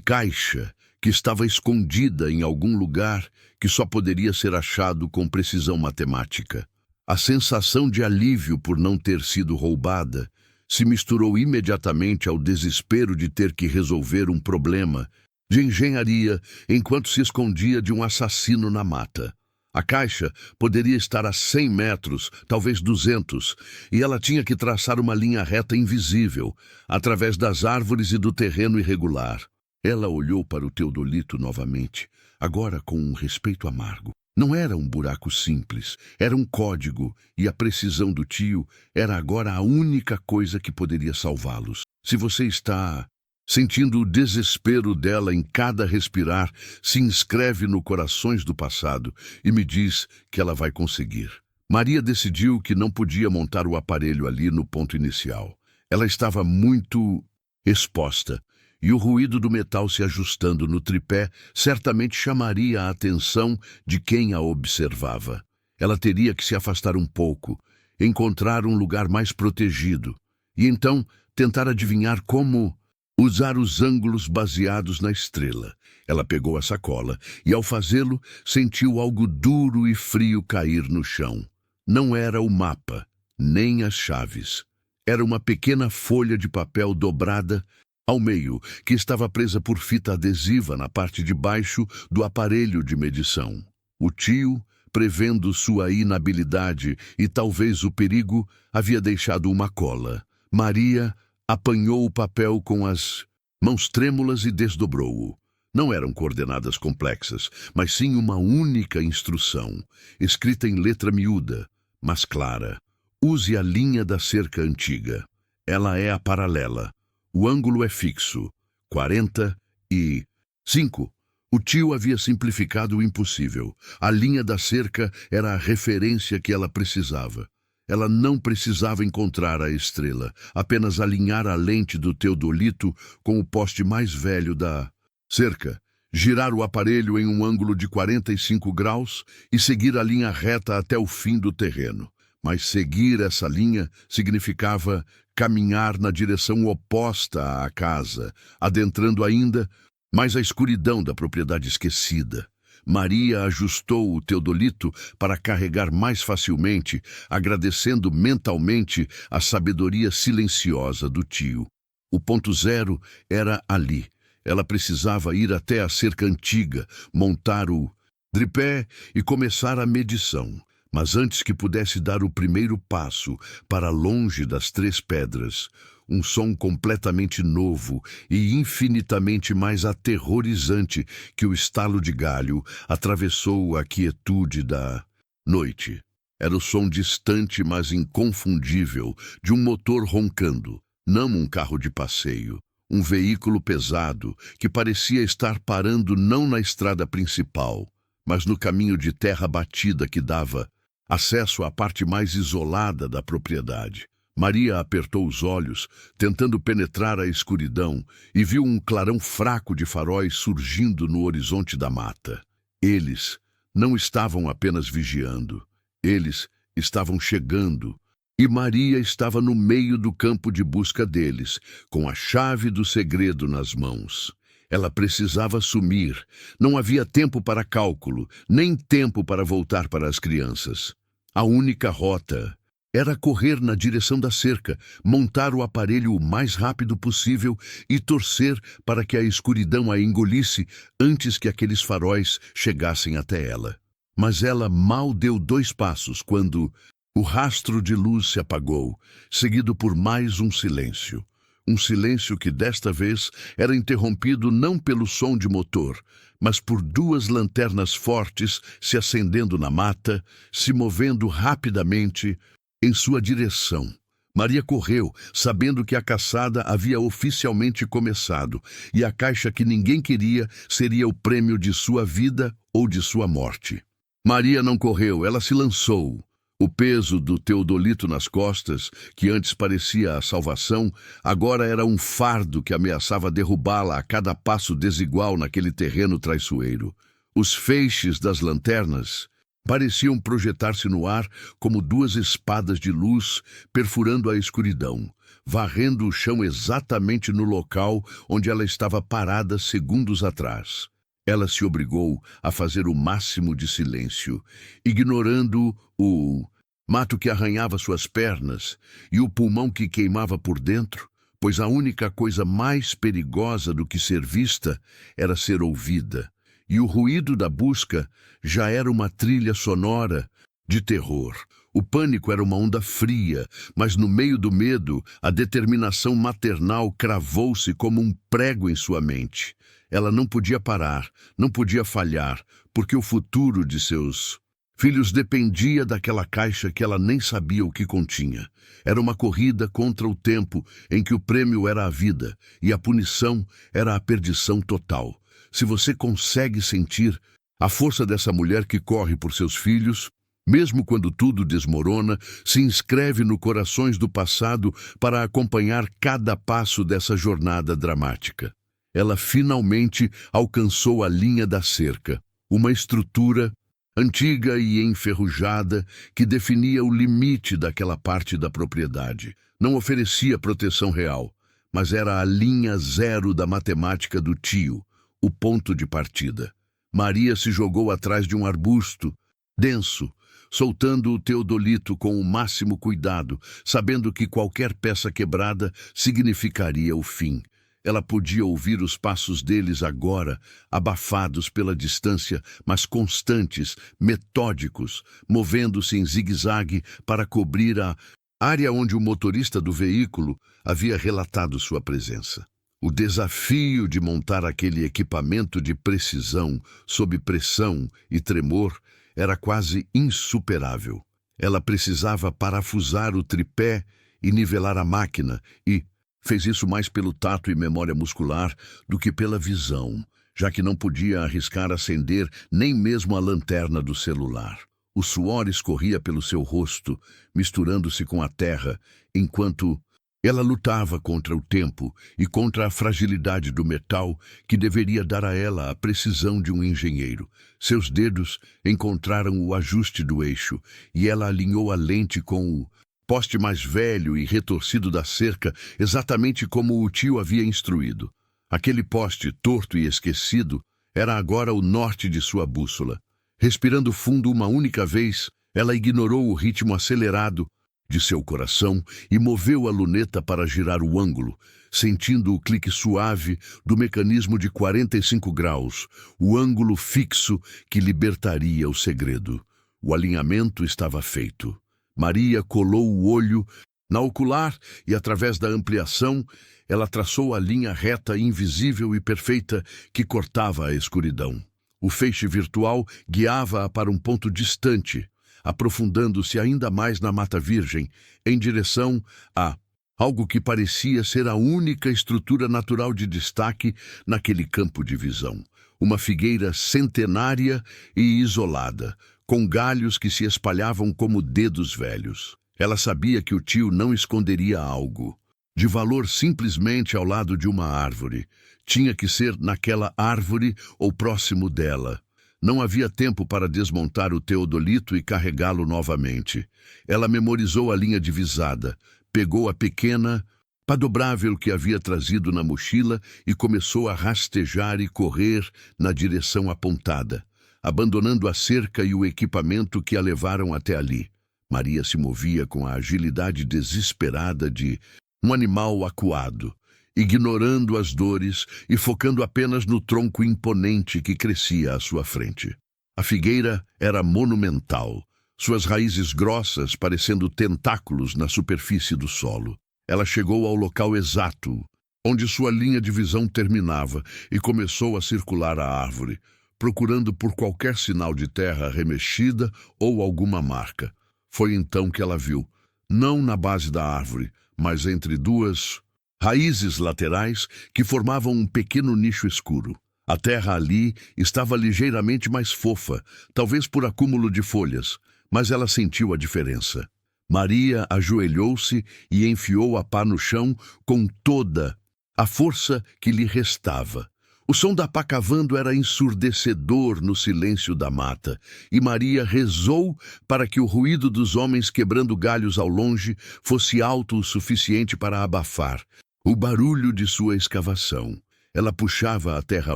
caixa, que estava escondida em algum lugar que só poderia ser achado com precisão matemática. A sensação de alívio por não ter sido roubada se misturou imediatamente ao desespero de ter que resolver um problema de engenharia enquanto se escondia de um assassino na mata. A caixa poderia estar a 100 metros, talvez 200, e ela tinha que traçar uma linha reta invisível, através das árvores e do terreno irregular. Ela olhou para o teodolito novamente, agora com um respeito amargo. Não era um buraco simples, era um código, e a precisão do tio era agora a única coisa que poderia salvá-los. Se você está sentindo o desespero dela em cada respirar, se inscreve no Corações do Passado e me diz que ela vai conseguir. Maria decidiu que não podia montar o aparelho ali no ponto inicial. Ela estava muito exposta, e o ruído do metal se ajustando no tripé certamente chamaria a atenção de quem a observava. Ela teria que se afastar um pouco, encontrar um lugar mais protegido, e então tentar adivinhar como usar os ângulos baseados na estrela. Ela pegou a sacola e, ao fazê-lo, sentiu algo duro e frio cair no chão. Não era o mapa, nem as chaves. Era uma pequena folha de papel dobrada ao meio, que estava presa por fita adesiva na parte de baixo do aparelho de medição. O tio, prevendo sua inabilidade e talvez o perigo, havia deixado uma cola. Maria apanhou o papel com as mãos trêmulas e desdobrou-o. Não eram coordenadas complexas, mas sim uma única instrução, escrita em letra miúda, mas clara. Use a linha da cerca antiga. Ela é a paralela. O ângulo é fixo, 45. O tio havia simplificado o impossível. A linha da cerca era a referência que ela precisava. Ela não precisava encontrar a estrela, apenas alinhar a lente do teodolito com o poste mais velho da cerca, girar o aparelho em um ângulo de 45 graus e seguir a linha reta até o fim do terreno. Mas seguir essa linha significava caminhar na direção oposta à casa, adentrando ainda mais a escuridão da propriedade esquecida. Maria ajustou o teodolito para carregar mais facilmente, agradecendo mentalmente a sabedoria silenciosa do tio. O ponto zero era ali. Ela precisava ir até a cerca antiga, montar o tripé e começar a medição. Mas antes que pudesse dar o primeiro passo para longe das 3 pedras, um som completamente novo e infinitamente mais aterrorizante que o estalo de galho atravessou a quietude da noite. Era o som distante, mas inconfundível, de um motor roncando, não um carro de passeio. Um veículo pesado que parecia estar parando não na estrada principal, mas no caminho de terra batida que dava acesso à parte mais isolada da propriedade. Maria apertou os olhos, tentando penetrar a escuridão, e viu um clarão fraco de faróis surgindo no horizonte da mata. Eles não estavam apenas vigiando, eles estavam chegando, e Maria estava no meio do campo de busca deles, com a chave do segredo nas mãos. Ela precisava sumir. Não havia tempo para cálculo, nem tempo para voltar para as crianças. A única rota era correr na direção da cerca, montar o aparelho o mais rápido possível e torcer para que a escuridão a engolisse antes que aqueles faróis chegassem até ela. Mas ela mal deu 2 passos quando o rastro de luz se apagou, seguido por mais um silêncio. Um silêncio que desta vez era interrompido não pelo som de motor, mas por duas lanternas fortes se acendendo na mata, se movendo rapidamente em sua direção. Maria correu, sabendo que a caçada havia oficialmente começado, e a caixa que ninguém queria seria o prêmio de sua vida ou de sua morte. Maria não correu, ela se lançou. O peso do teodolito nas costas, que antes parecia a salvação, agora era um fardo que ameaçava derrubá-la a cada passo desigual naquele terreno traiçoeiro. Os feixes das lanternas pareciam projetar-se no ar como duas espadas de luz perfurando a escuridão, varrendo o chão exatamente no local onde ela estava parada segundos atrás. Ela se obrigou a fazer o máximo de silêncio, ignorando o mato que arranhava suas pernas e o pulmão que queimava por dentro, pois a única coisa mais perigosa do que ser vista era ser ouvida, e o ruído da busca já era uma trilha sonora de terror. O pânico era uma onda fria, mas no meio do medo, a determinação maternal cravou-se como um prego em sua mente. Ela não podia parar, não podia falhar, porque o futuro de seus filhos dependia daquela caixa que ela nem sabia o que continha. Era uma corrida contra o tempo em que o prêmio era a vida e a punição era a perdição total. Se você consegue sentir a força dessa mulher que corre por seus filhos, mesmo quando tudo desmorona, se inscreve no Corações do Passado para acompanhar cada passo dessa jornada dramática. Ela finalmente alcançou a linha da cerca, uma estrutura antiga e enferrujada que definia o limite daquela parte da propriedade. Não oferecia proteção real, mas era a linha zero da matemática do tio, o ponto de partida. Maria se jogou atrás de um arbusto denso, soltando o teodolito com o máximo cuidado, sabendo que qualquer peça quebrada significaria o fim. Ela podia ouvir os passos deles agora, abafados pela distância, mas constantes, metódicos, movendo-se em zigue-zague para cobrir a área onde o motorista do veículo havia relatado sua presença. O desafio de montar aquele equipamento de precisão, sob pressão e tremor, era quase insuperável. Ela precisava parafusar o tripé e nivelar a máquina e fez isso mais pelo tato e memória muscular do que pela visão, já que não podia arriscar acender nem mesmo a lanterna do celular. O suor escorria pelo seu rosto, misturando-se com a terra, enquanto ela lutava contra o tempo e contra a fragilidade do metal que deveria dar a ela a precisão de um engenheiro. Seus dedos encontraram o ajuste do eixo e ela alinhou a lente com o poste mais velho e retorcido da cerca, exatamente como o tio havia instruído. Aquele poste, torto e esquecido, era agora o norte de sua bússola. Respirando fundo uma única vez, ela ignorou o ritmo acelerado de seu coração e moveu a luneta para girar o ângulo, sentindo o clique suave do mecanismo de 45 graus, o ângulo fixo que libertaria o segredo. O alinhamento estava feito. Maria colou o olho na ocular e, através da ampliação, ela traçou a linha reta, invisível e perfeita que cortava a escuridão. O feixe virtual guiava-a para um ponto distante, aprofundando-se ainda mais na Mata Virgem, em direção a algo que parecia ser a única estrutura natural de destaque naquele campo de visão. Uma figueira centenária e isolada, com galhos que se espalhavam como dedos velhos. Ela sabia que o tio não esconderia algo de valor simplesmente ao lado de uma árvore. Tinha que ser naquela árvore ou próximo dela. Não havia tempo para desmontar o teodolito e carregá-lo novamente. Ela memorizou a linha divisada, pegou a pequena pá dobrável que havia trazido na mochila e começou a rastejar e correr na direção apontada, abandonando a cerca e o equipamento que a levaram até ali. Maria se movia com a agilidade desesperada de um animal acuado, ignorando as dores e focando apenas no tronco imponente que crescia à sua frente. A figueira era monumental, suas raízes grossas parecendo tentáculos na superfície do solo. Ela chegou ao local exato, onde sua linha de visão terminava, e começou a circular a árvore, procurando por qualquer sinal de terra remexida ou alguma marca. Foi então que ela viu, não na base da árvore, mas entre duas raízes laterais que formavam um pequeno nicho escuro. A terra ali estava ligeiramente mais fofa, talvez por acúmulo de folhas, mas ela sentiu a diferença. Maria ajoelhou-se e enfiou a pá no chão com toda a força que lhe restava. O som da pá cavando era ensurdecedor no silêncio da mata, e Maria rezou para que o ruído dos homens quebrando galhos ao longe fosse alto o suficiente para abafar o barulho de sua escavação. Ela puxava a terra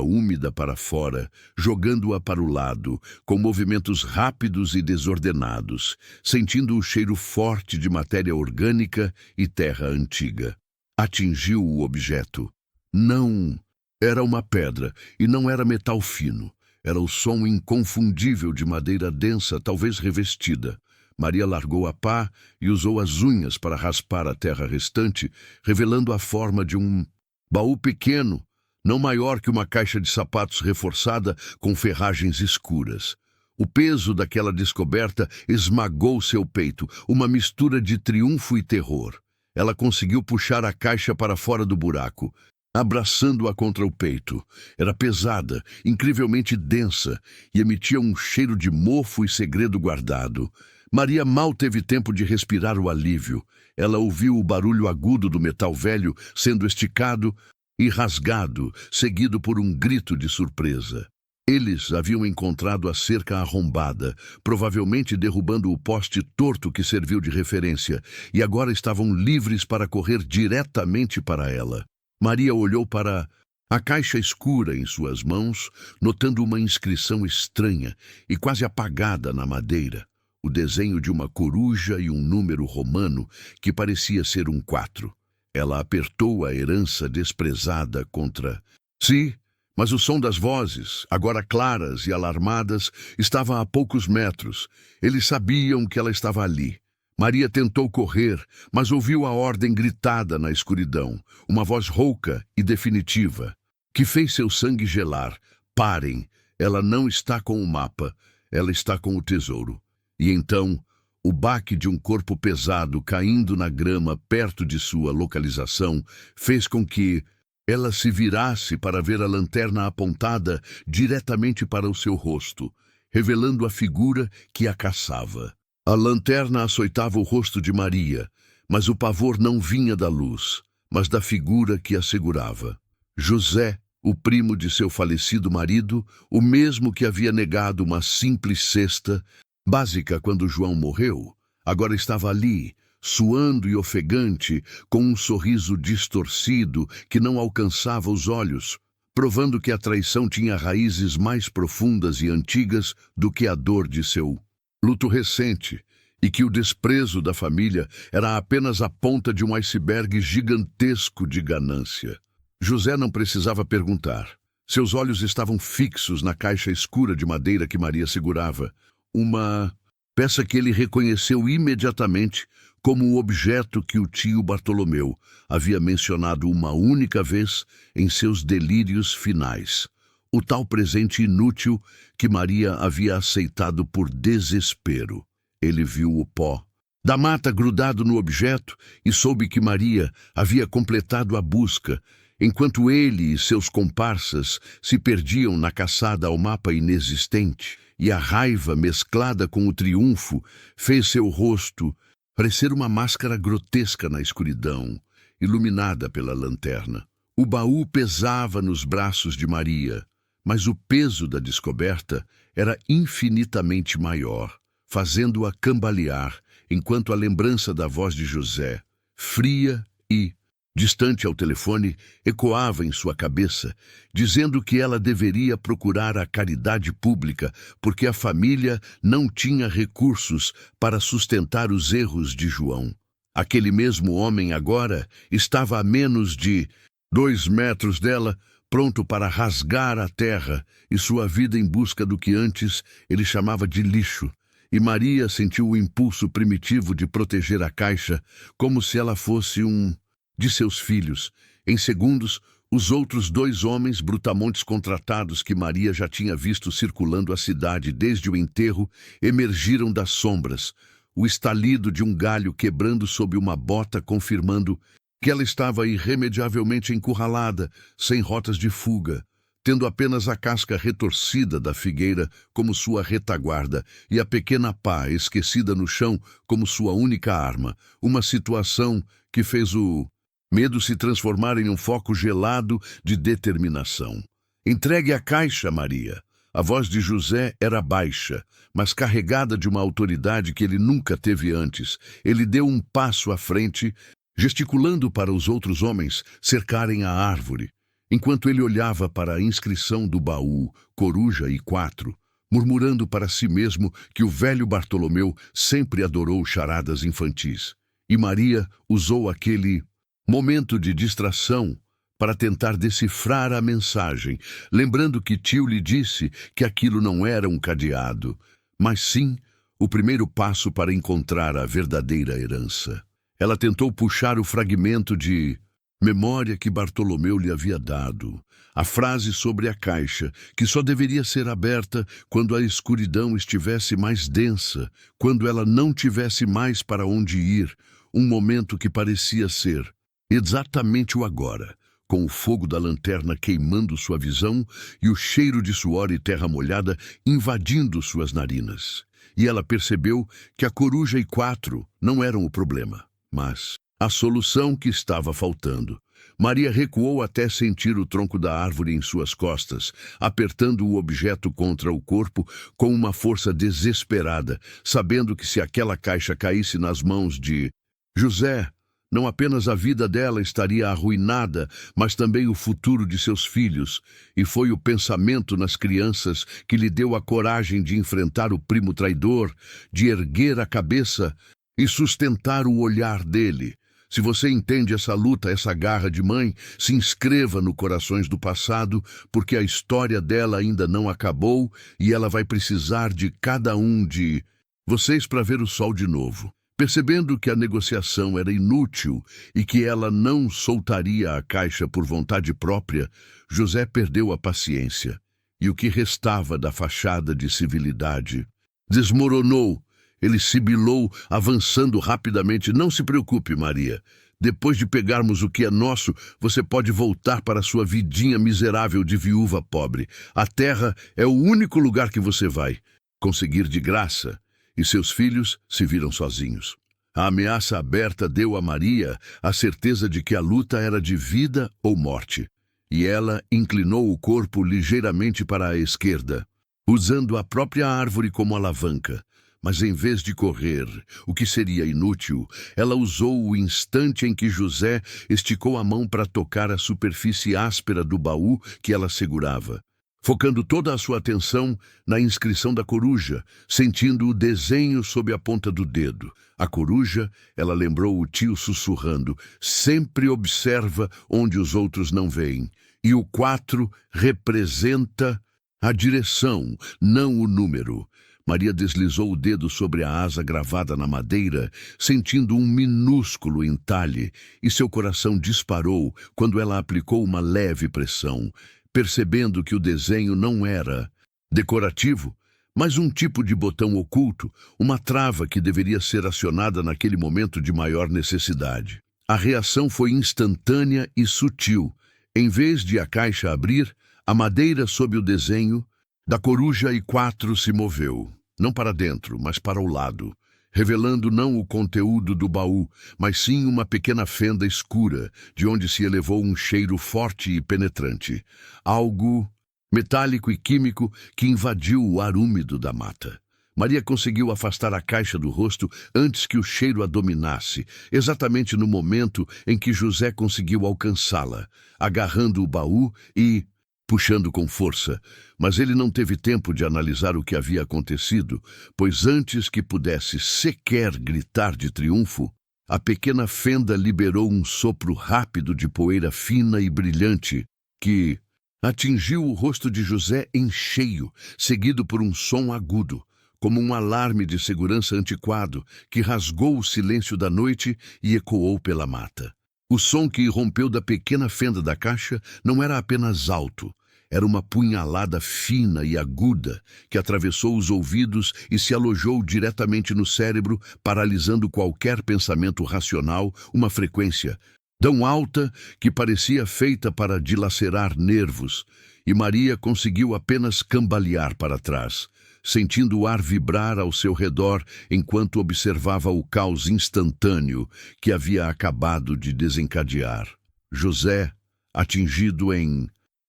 úmida para fora, jogando-a para o lado, com movimentos rápidos e desordenados, sentindo o cheiro forte de matéria orgânica e terra antiga. Atingiu o objeto. Não era uma pedra, e não era metal fino. Era o som inconfundível de madeira densa, talvez revestida. Maria largou a pá e usou as unhas para raspar a terra restante, revelando a forma de um baú pequeno, não maior que uma caixa de sapatos reforçada com ferragens escuras. O peso daquela descoberta esmagou seu peito, uma mistura de triunfo e terror. Ela conseguiu puxar a caixa para fora do buraco, abraçando-a contra o peito. Era pesada, incrivelmente densa, e emitia um cheiro de mofo e segredo guardado. Maria mal teve tempo de respirar o alívio. Ela ouviu o barulho agudo do metal velho sendo esticado e rasgado, seguido por um grito de surpresa. Eles haviam encontrado a cerca arrombada, provavelmente derrubando o poste torto que serviu de referência, e agora estavam livres para correr diretamente para ela. Maria olhou para a caixa escura em suas mãos, notando uma inscrição estranha e quase apagada na madeira, o desenho de uma coruja e um número romano que parecia ser um 4. Ela apertou a herança desprezada contra si, mas o som das vozes, agora claras e alarmadas, estava a poucos metros. Eles sabiam que ela estava ali. Maria tentou correr, mas ouviu a ordem gritada na escuridão, uma voz rouca e definitiva, que fez seu sangue gelar. Parem, ela não está com o mapa, ela está com o tesouro. E então, o baque de um corpo pesado caindo na grama perto de sua localização fez com que ela se virasse para ver a lanterna apontada diretamente para o seu rosto, revelando a figura que a caçava. A lanterna açoitava o rosto de Maria, mas o pavor não vinha da luz, mas da figura que a segurava. José, o primo de seu falecido marido, o mesmo que havia negado uma simples cesta básica quando João morreu, agora estava ali, suando e ofegante, com um sorriso distorcido que não alcançava os olhos, provando que a traição tinha raízes mais profundas e antigas do que a dor de seu luto recente, e que o desprezo da família era apenas a ponta de um iceberg gigantesco de ganância. José não precisava perguntar. Seus olhos estavam fixos na caixa escura de madeira que Maria segurava, uma peça que ele reconheceu imediatamente como o objeto que o tio Bartolomeu havia mencionado uma única vez em seus delírios finais. O tal presente inútil que Maria havia aceitado por desespero. Ele viu o pó da mata grudado no objeto e soube que Maria havia completado a busca, enquanto ele e seus comparsas se perdiam na caçada ao mapa inexistente, e a raiva mesclada com o triunfo fez seu rosto parecer uma máscara grotesca na escuridão, iluminada pela lanterna. O baú pesava nos braços de Maria, mas o peso da descoberta era infinitamente maior, fazendo-a cambalear, enquanto a lembrança da voz de José, fria e distante ao telefone, ecoava em sua cabeça, dizendo que ela deveria procurar a caridade pública porque a família não tinha recursos para sustentar os erros de João. Aquele mesmo homem agora estava a menos de 2 metros dela, pronto para rasgar a terra e sua vida em busca do que antes ele chamava de lixo. E Maria sentiu o impulso primitivo de proteger a caixa como se ela fosse um de seus filhos, Em segundos, os outros 2 homens brutamontes contratados que Maria já tinha visto circulando a cidade desde o enterro emergiram das sombras, o estalido de um galho quebrando sob uma bota confirmando que ela estava irremediavelmente encurralada, sem rotas de fuga, tendo apenas a casca retorcida da figueira como sua retaguarda e a pequena pá esquecida no chão como sua única arma, uma situação que fez o medo se transformar em um foco gelado de determinação. Entregue a caixa, Maria. A voz de José era baixa, mas carregada de uma autoridade que ele nunca teve antes. Ele deu um passo à frente, gesticulando para os outros homens cercarem a árvore, enquanto ele olhava para a inscrição do baú, Coruja e 4, murmurando para si mesmo que o velho Bartolomeu sempre adorou charadas infantis. E Maria usou aquele momento de distração para tentar decifrar a mensagem, lembrando que tio lhe disse que aquilo não era um cadeado, mas sim o primeiro passo para encontrar a verdadeira herança. Ela tentou puxar o fragmento de memória que Bartolomeu lhe havia dado, a frase sobre a caixa, que só deveria ser aberta quando a escuridão estivesse mais densa, quando ela não tivesse mais para onde ir, um momento que parecia ser exatamente o agora, com o fogo da lanterna queimando sua visão e o cheiro de suor e terra molhada invadindo suas narinas. E ela percebeu que a Coruja e 4 não eram o problema, mas a solução que estava faltando. Maria recuou até sentir o tronco da árvore em suas costas, apertando o objeto contra o corpo com uma força desesperada, sabendo que se aquela caixa caísse nas mãos de José, não apenas a vida dela estaria arruinada, mas também o futuro de seus filhos, e foi o pensamento nas crianças que lhe deu a coragem de enfrentar o primo traidor, de erguer a cabeça e sustentar o olhar dele. Se você entende essa luta, essa garra de mãe, se inscreva no Corações do Passado, porque a história dela ainda não acabou e ela vai precisar de cada um de vocês para ver o sol de novo. Percebendo que a negociação era inútil e que ela não soltaria a caixa por vontade própria, José perdeu a paciência, e o que restava da fachada de civilidade desmoronou. Ele sibilou, avançando rapidamente. Não se preocupe, Maria. Depois de pegarmos o que é nosso, você pode voltar para sua vidinha miserável de viúva pobre. A terra é o único lugar que você vai conseguir de graça. E seus filhos se viram sozinhos. A ameaça aberta deu a Maria a certeza de que a luta era de vida ou morte, e ela inclinou o corpo ligeiramente para a esquerda, usando a própria árvore como alavanca. Mas em vez de correr, o que seria inútil, ela usou o instante em que José esticou a mão para tocar a superfície áspera do baú que ela segurava, focando toda a sua atenção na inscrição da coruja, sentindo o desenho sob a ponta do dedo. A coruja, ela lembrou o tio sussurrando, sempre observa onde os outros não veem. E o 4 representa a direção, não o número. Maria deslizou o dedo sobre a asa gravada na madeira, sentindo um minúsculo entalhe, e seu coração disparou quando ela aplicou uma leve pressão, percebendo que o desenho não era decorativo, mas um tipo de botão oculto, uma trava que deveria ser acionada naquele momento de maior necessidade. A reação foi instantânea e sutil. Em vez de a caixa abrir, a madeira sob o desenho da Coruja e 4 se moveu, não para dentro, mas para o lado, revelando não o conteúdo do baú, mas sim uma pequena fenda escura, de onde se elevou um cheiro forte e penetrante, algo metálico e químico que invadiu o ar úmido da mata. Maria conseguiu afastar a caixa do rosto antes que o cheiro a dominasse, exatamente no momento em que José conseguiu alcançá-la, agarrando o baú e puxando com força, mas ele não teve tempo de analisar o que havia acontecido, pois antes que pudesse sequer gritar de triunfo, a pequena fenda liberou um sopro rápido de poeira fina e brilhante que atingiu o rosto de José em cheio, seguido por um som agudo, como um alarme de segurança antiquado que rasgou o silêncio da noite e ecoou pela mata. O som que irrompeu da pequena fenda da caixa não era apenas alto. Era uma punhalada fina e aguda que atravessou os ouvidos e se alojou diretamente no cérebro, paralisando qualquer pensamento racional, uma frequência tão alta que parecia feita para dilacerar nervos, e Maria conseguiu apenas cambalear para trás, sentindo o ar vibrar ao seu redor enquanto observava o caos instantâneo que havia acabado de desencadear. José, atingido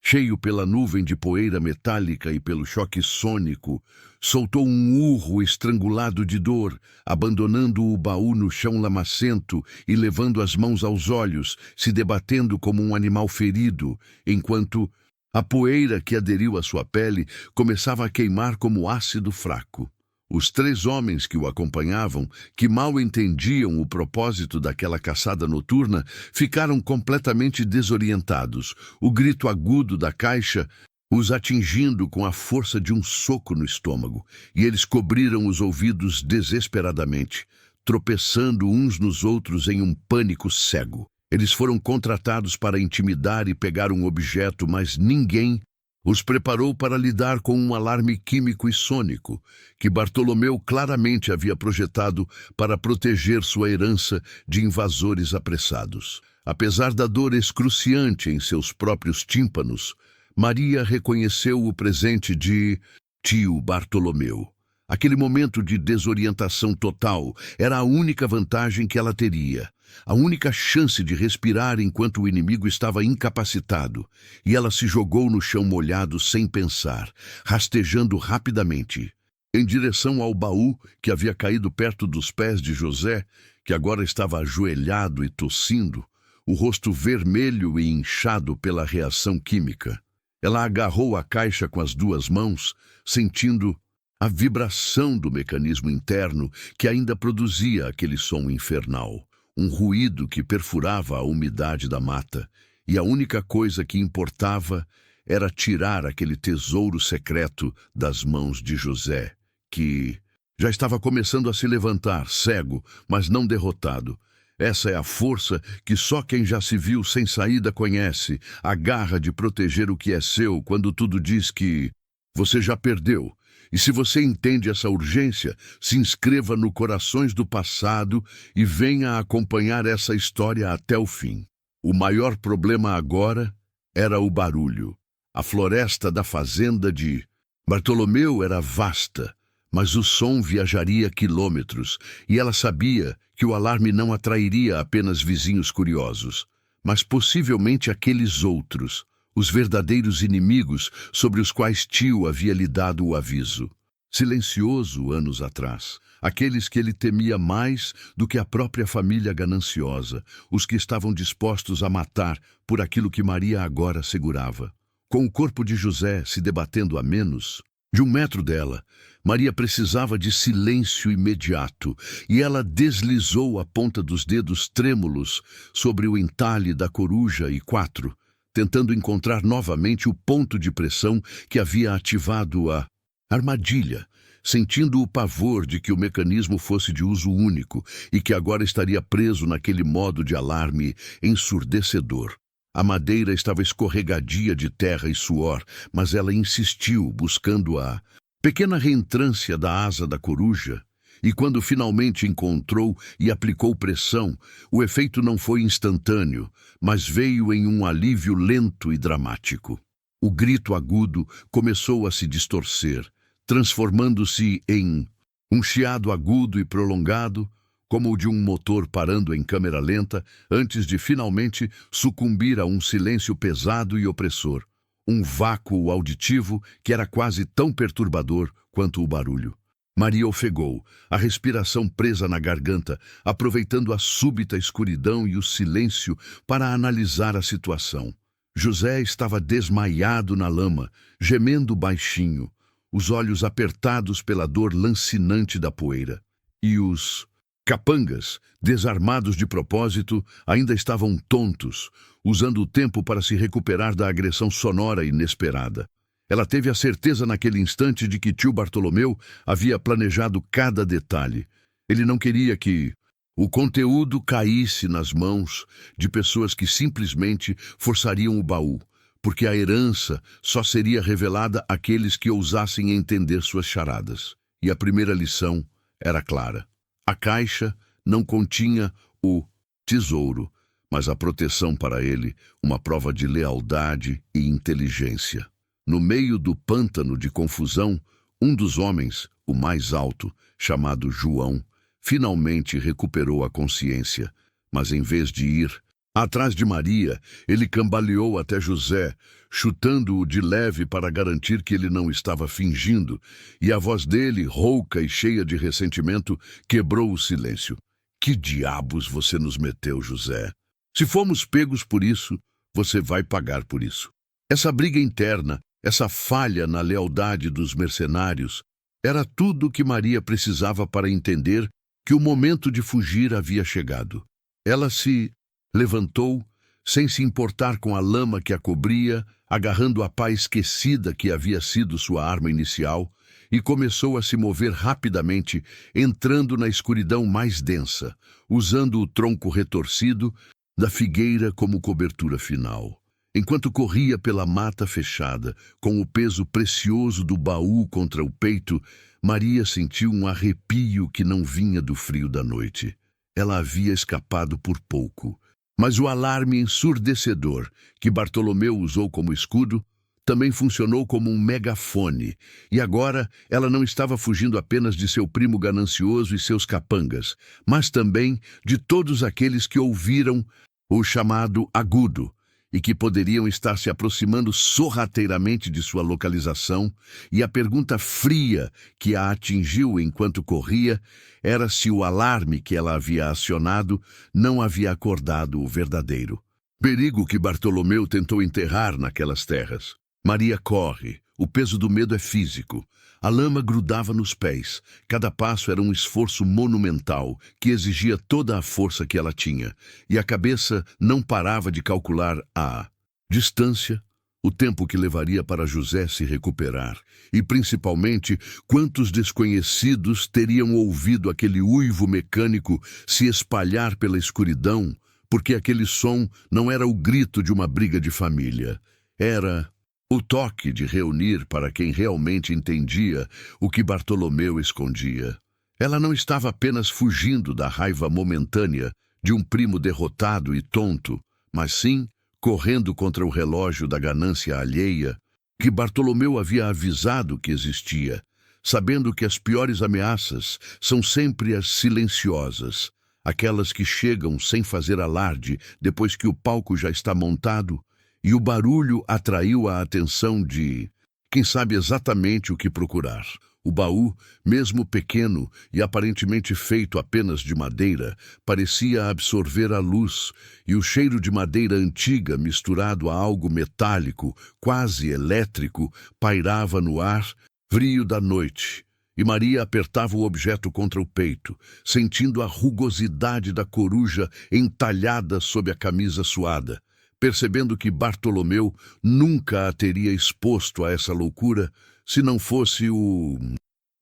cheio pela nuvem de poeira metálica e pelo choque sônico, soltou um urro estrangulado de dor, abandonando o baú no chão lamacento e levando as mãos aos olhos, se debatendo como um animal ferido, enquanto a poeira que aderiu à sua pele começava a queimar como ácido fraco. Os 3 homens que o acompanhavam, que mal entendiam o propósito daquela caçada noturna, ficaram completamente desorientados, o grito agudo da caixa os atingindo com a força de um soco no estômago, e eles cobriram os ouvidos desesperadamente, tropeçando uns nos outros em um pânico cego. Eles foram contratados para intimidar e pegar um objeto, mas ninguém os preparou para lidar com um alarme químico e sônico que Bartolomeu claramente havia projetado para proteger sua herança de invasores apressados. Apesar da dor excruciante em seus próprios tímpanos, Maria reconheceu o presente de tio Bartolomeu. Aquele momento de desorientação total era a única vantagem que ela teria. A única chance de respirar enquanto o inimigo estava incapacitado, e ela se jogou no chão molhado sem pensar, rastejando rapidamente, em direção ao baú que havia caído perto dos pés de José, que agora estava ajoelhado e tossindo, o rosto vermelho e inchado pela reação química. Ela agarrou a caixa com as 2 mãos, sentindo a vibração do mecanismo interno que ainda produzia aquele som infernal. Um ruído que perfurava a umidade da mata, e a única coisa que importava era tirar aquele tesouro secreto das mãos de José, que já estava começando a se levantar, cego, mas não derrotado. Essa é a força que só quem já se viu sem saída conhece, a garra de proteger o que é seu quando tudo diz que você já perdeu. E se você entende essa urgência, se inscreva no Corações do Passado e venha acompanhar essa história até o fim. O maior problema agora era o barulho. A floresta da fazenda de Bartolomeu era vasta, mas o som viajaria quilômetros, e ela sabia que o alarme não atrairia apenas vizinhos curiosos, mas possivelmente aqueles outros, os verdadeiros inimigos sobre os quais tio havia lhe dado o aviso. Silencioso anos atrás, aqueles que ele temia mais do que a própria família gananciosa, os que estavam dispostos a matar por aquilo que Maria agora segurava. Com o corpo de José se debatendo a menos de 1 metro dela, Maria precisava de silêncio imediato, e ela deslizou a ponta dos dedos trêmulos sobre o entalhe da coruja e 4, tentando encontrar novamente o ponto de pressão que havia ativado a armadilha, sentindo o pavor de que o mecanismo fosse de uso único e que agora estaria preso naquele modo de alarme ensurdecedor. A madeira estava escorregadia de terra e suor, mas ela insistiu, buscando a pequena reentrância da asa da coruja, e quando finalmente encontrou e aplicou pressão, o efeito não foi instantâneo, mas veio em um alívio lento e dramático. O grito agudo começou a se distorcer, transformando-se em um chiado agudo e prolongado, como o de um motor parando em câmera lenta, antes de finalmente sucumbir a um silêncio pesado e opressor, um vácuo auditivo que era quase tão perturbador quanto o barulho. Maria ofegou, a respiração presa na garganta, aproveitando a súbita escuridão e o silêncio para analisar a situação. José estava desmaiado na lama, gemendo baixinho, os olhos apertados pela dor lancinante da poeira. E os capangas, desarmados de propósito, ainda estavam tontos, usando o tempo para se recuperar da agressão sonora inesperada. Ela teve a certeza naquele instante de que tio Bartolomeu havia planejado cada detalhe. Ele não queria que o conteúdo caísse nas mãos de pessoas que simplesmente forçariam o baú, porque a herança só seria revelada àqueles que ousassem entender suas charadas. E a primeira lição era clara. A caixa não continha o tesouro, mas a proteção para ele, uma prova de lealdade e inteligência. No meio do pântano de confusão, um dos homens, o mais alto, chamado João, finalmente recuperou a consciência, mas em vez de ir atrás de Maria, ele cambaleou até José, chutando-o de leve para garantir que ele não estava fingindo, e a voz dele, rouca e cheia de ressentimento, quebrou o silêncio. Que diabos você nos meteu, José? Se fomos pegos por isso, você vai pagar por isso. Essa briga interna, essa falha na lealdade dos mercenários, era tudo o que Maria precisava para entender que o momento de fugir havia chegado. Ela se levantou, sem se importar com a lama que a cobria, agarrando a pá esquecida que havia sido sua arma inicial, e começou a se mover rapidamente, entrando na escuridão mais densa, usando o tronco retorcido da figueira como cobertura final. Enquanto corria pela mata fechada, com o peso precioso do baú contra o peito, Maria sentiu um arrepio que não vinha do frio da noite. Ela havia escapado por pouco. Mas o alarme ensurdecedor que Bartolomeu usou como escudo também funcionou como um megafone, e agora ela não estava fugindo apenas de seu primo ganancioso e seus capangas, mas também de todos aqueles que ouviram o chamado agudo e que poderiam estar se aproximando sorrateiramente de sua localização, e a pergunta fria que a atingiu enquanto corria era se o alarme que ela havia acionado não havia acordado o verdadeiro perigo que Bartolomeu tentou enterrar naquelas terras. Maria corre, o peso do medo é físico. A lama grudava nos pés, cada passo era um esforço monumental que exigia toda a força que ela tinha, e a cabeça não parava de calcular a distância, o tempo que levaria para José se recuperar, e principalmente quantos desconhecidos teriam ouvido aquele uivo mecânico se espalhar pela escuridão, porque aquele som não era o grito de uma briga de família, era o toque de reunir para quem realmente entendia o que Bartolomeu escondia. Ela não estava apenas fugindo da raiva momentânea de um primo derrotado e tonto, mas sim correndo contra o relógio da ganância alheia que Bartolomeu havia avisado que existia, sabendo que as piores ameaças são sempre as silenciosas, aquelas que chegam sem fazer alarde depois que o palco já está montado, e o barulho atraiu a atenção de quem sabe exatamente o que procurar. O baú, mesmo pequeno e aparentemente feito apenas de madeira, parecia absorver a luz, e o cheiro de madeira antiga misturado a algo metálico, quase elétrico, pairava no ar frio da noite. E Maria apertava o objeto contra o peito, sentindo a rugosidade da coruja entalhada sob a camisa suada, percebendo que Bartolomeu nunca a teria exposto a essa loucura se não fosse o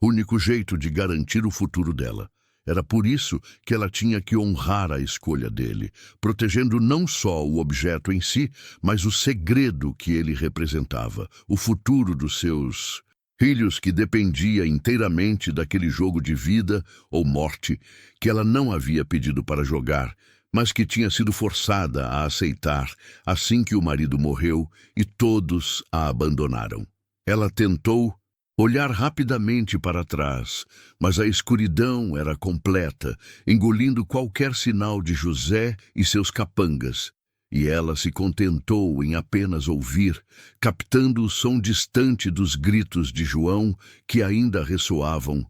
único jeito de garantir o futuro dela. Era por isso que ela tinha que honrar a escolha dele, protegendo não só o objeto em si, mas o segredo que ele representava, o futuro dos seus filhos, que dependia inteiramente daquele jogo de vida ou morte que ela não havia pedido para jogar, mas que tinha sido forçada a aceitar assim que o marido morreu e todos a abandonaram. Ela tentou olhar rapidamente para trás, mas a escuridão era completa, engolindo qualquer sinal de José e seus capangas, e ela se contentou em apenas ouvir, captando o som distante dos gritos de João que ainda ressoavam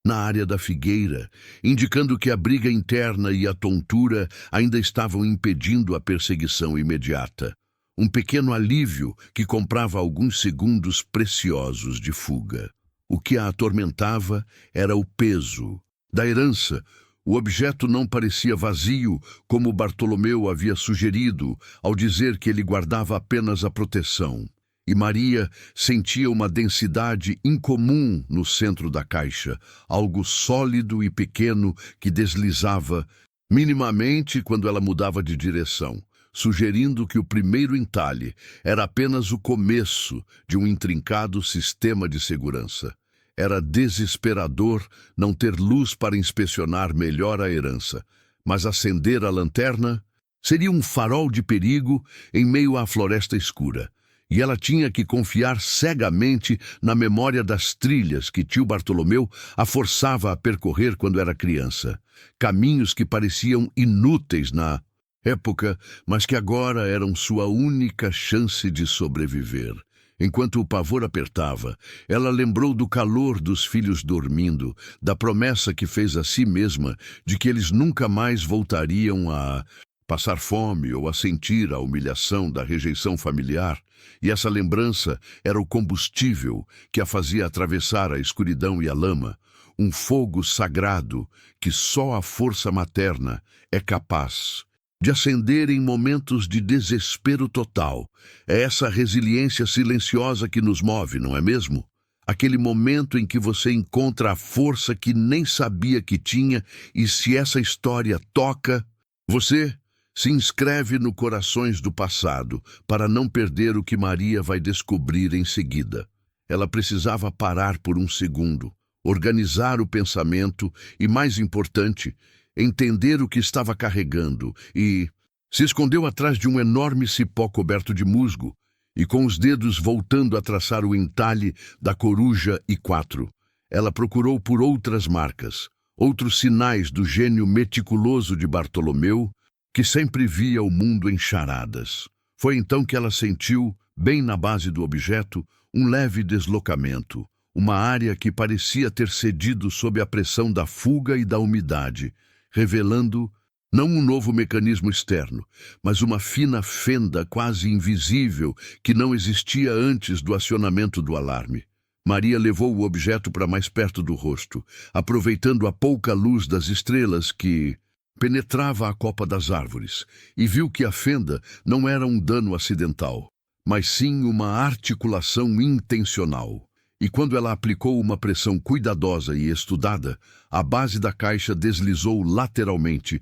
na área da figueira, indicando que a briga interna e a tontura ainda estavam impedindo a perseguição imediata. Um pequeno alívio que comprava alguns segundos preciosos de fuga. O que a atormentava era o peso da herança. O objeto não parecia vazio, como Bartolomeu havia sugerido, ao dizer que ele guardava apenas a proteção. E Maria sentia uma densidade incomum no centro da caixa, algo sólido e pequeno que deslizava minimamente quando ela mudava de direção, sugerindo que o primeiro entalhe era apenas o começo de um intrincado sistema de segurança. Era desesperador não ter luz para inspecionar melhor a herança, mas acender a lanterna seria um farol de perigo em meio à floresta escura. E ela tinha que confiar cegamente na memória das trilhas que tio Bartolomeu a forçava a percorrer quando era criança. Caminhos que pareciam inúteis na época, mas que agora eram sua única chance de sobreviver. Enquanto o pavor apertava, ela lembrou do calor dos filhos dormindo, da promessa que fez a si mesma de que eles nunca mais voltariam a passar fome ou a sentir a humilhação da rejeição familiar, e essa lembrança era o combustível que a fazia atravessar a escuridão e a lama, um fogo sagrado que só a força materna é capaz de acender em momentos de desespero total. É essa resiliência silenciosa que nos move, não é mesmo? Aquele momento em que você encontra a força que nem sabia que tinha, e se essa história toca você, se inscreve no Corações do Passado para não perder o que Maria vai descobrir em seguida. Ela precisava parar por um segundo, organizar o pensamento e, mais importante, entender o que estava carregando, e se escondeu atrás de um enorme cipó coberto de musgo e com os dedos voltando a traçar o entalhe da coruja e 4. Ela procurou por outras marcas, outros sinais do gênio meticuloso de Bartolomeu, que sempre via o mundo em charadas. Foi então que ela sentiu, bem na base do objeto, um leve deslocamento, uma área que parecia ter cedido sob a pressão da fuga e da umidade, revelando não um novo mecanismo externo, mas uma fina fenda quase invisível que não existia antes do acionamento do alarme. Maria levou o objeto para mais perto do rosto, aproveitando a pouca luz das estrelas que penetrava a copa das árvores, e viu que a fenda não era um dano acidental, mas sim uma articulação intencional. E quando ela aplicou uma pressão cuidadosa e estudada, a base da caixa deslizou lateralmente,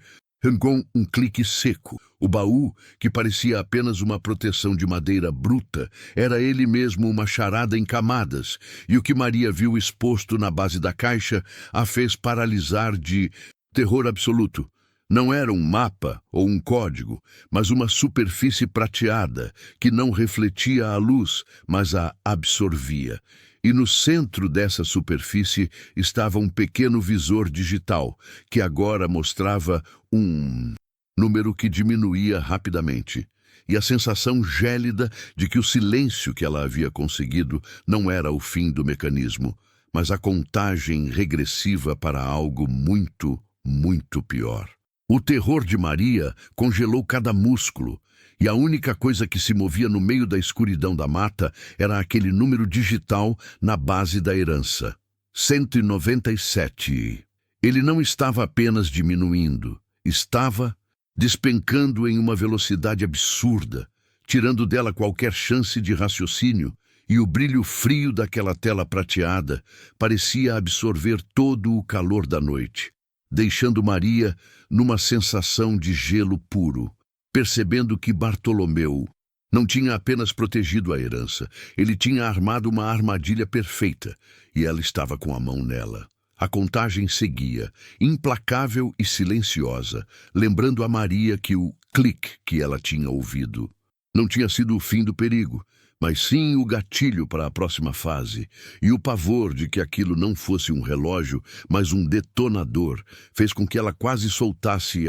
com um clique seco. O baú, que parecia apenas uma proteção de madeira bruta, era ele mesmo uma charada em camadas, e o que Maria viu exposto na base da caixa a fez paralisar de terror absoluto. Não era um mapa ou um código, mas uma superfície prateada que não refletia a luz, mas a absorvia. E no centro dessa superfície estava um pequeno visor digital, que agora mostrava um número que diminuía rapidamente. E a sensação gélida de que o silêncio que ela havia conseguido não era o fim do mecanismo, mas a contagem regressiva para algo muito, muito pior. O terror de Maria congelou cada músculo, e a única coisa que se movia no meio da escuridão da mata era aquele número digital na base da herança. 197. Ele não estava apenas diminuindo, estava despencando em uma velocidade absurda, tirando dela qualquer chance de raciocínio, e o brilho frio daquela tela prateada parecia absorver todo o calor da noite, deixando Maria numa sensação de gelo puro, percebendo que Bartolomeu não tinha apenas protegido a herança, ele tinha armado uma armadilha perfeita, e ela estava com a mão nela. A contagem seguia, implacável e silenciosa, lembrando a Maria que o clique que ela tinha ouvido não tinha sido o fim do perigo, mas sim o gatilho para a próxima fase, e o pavor de que aquilo não fosse um relógio, mas um detonador, fez com que ela quase soltasse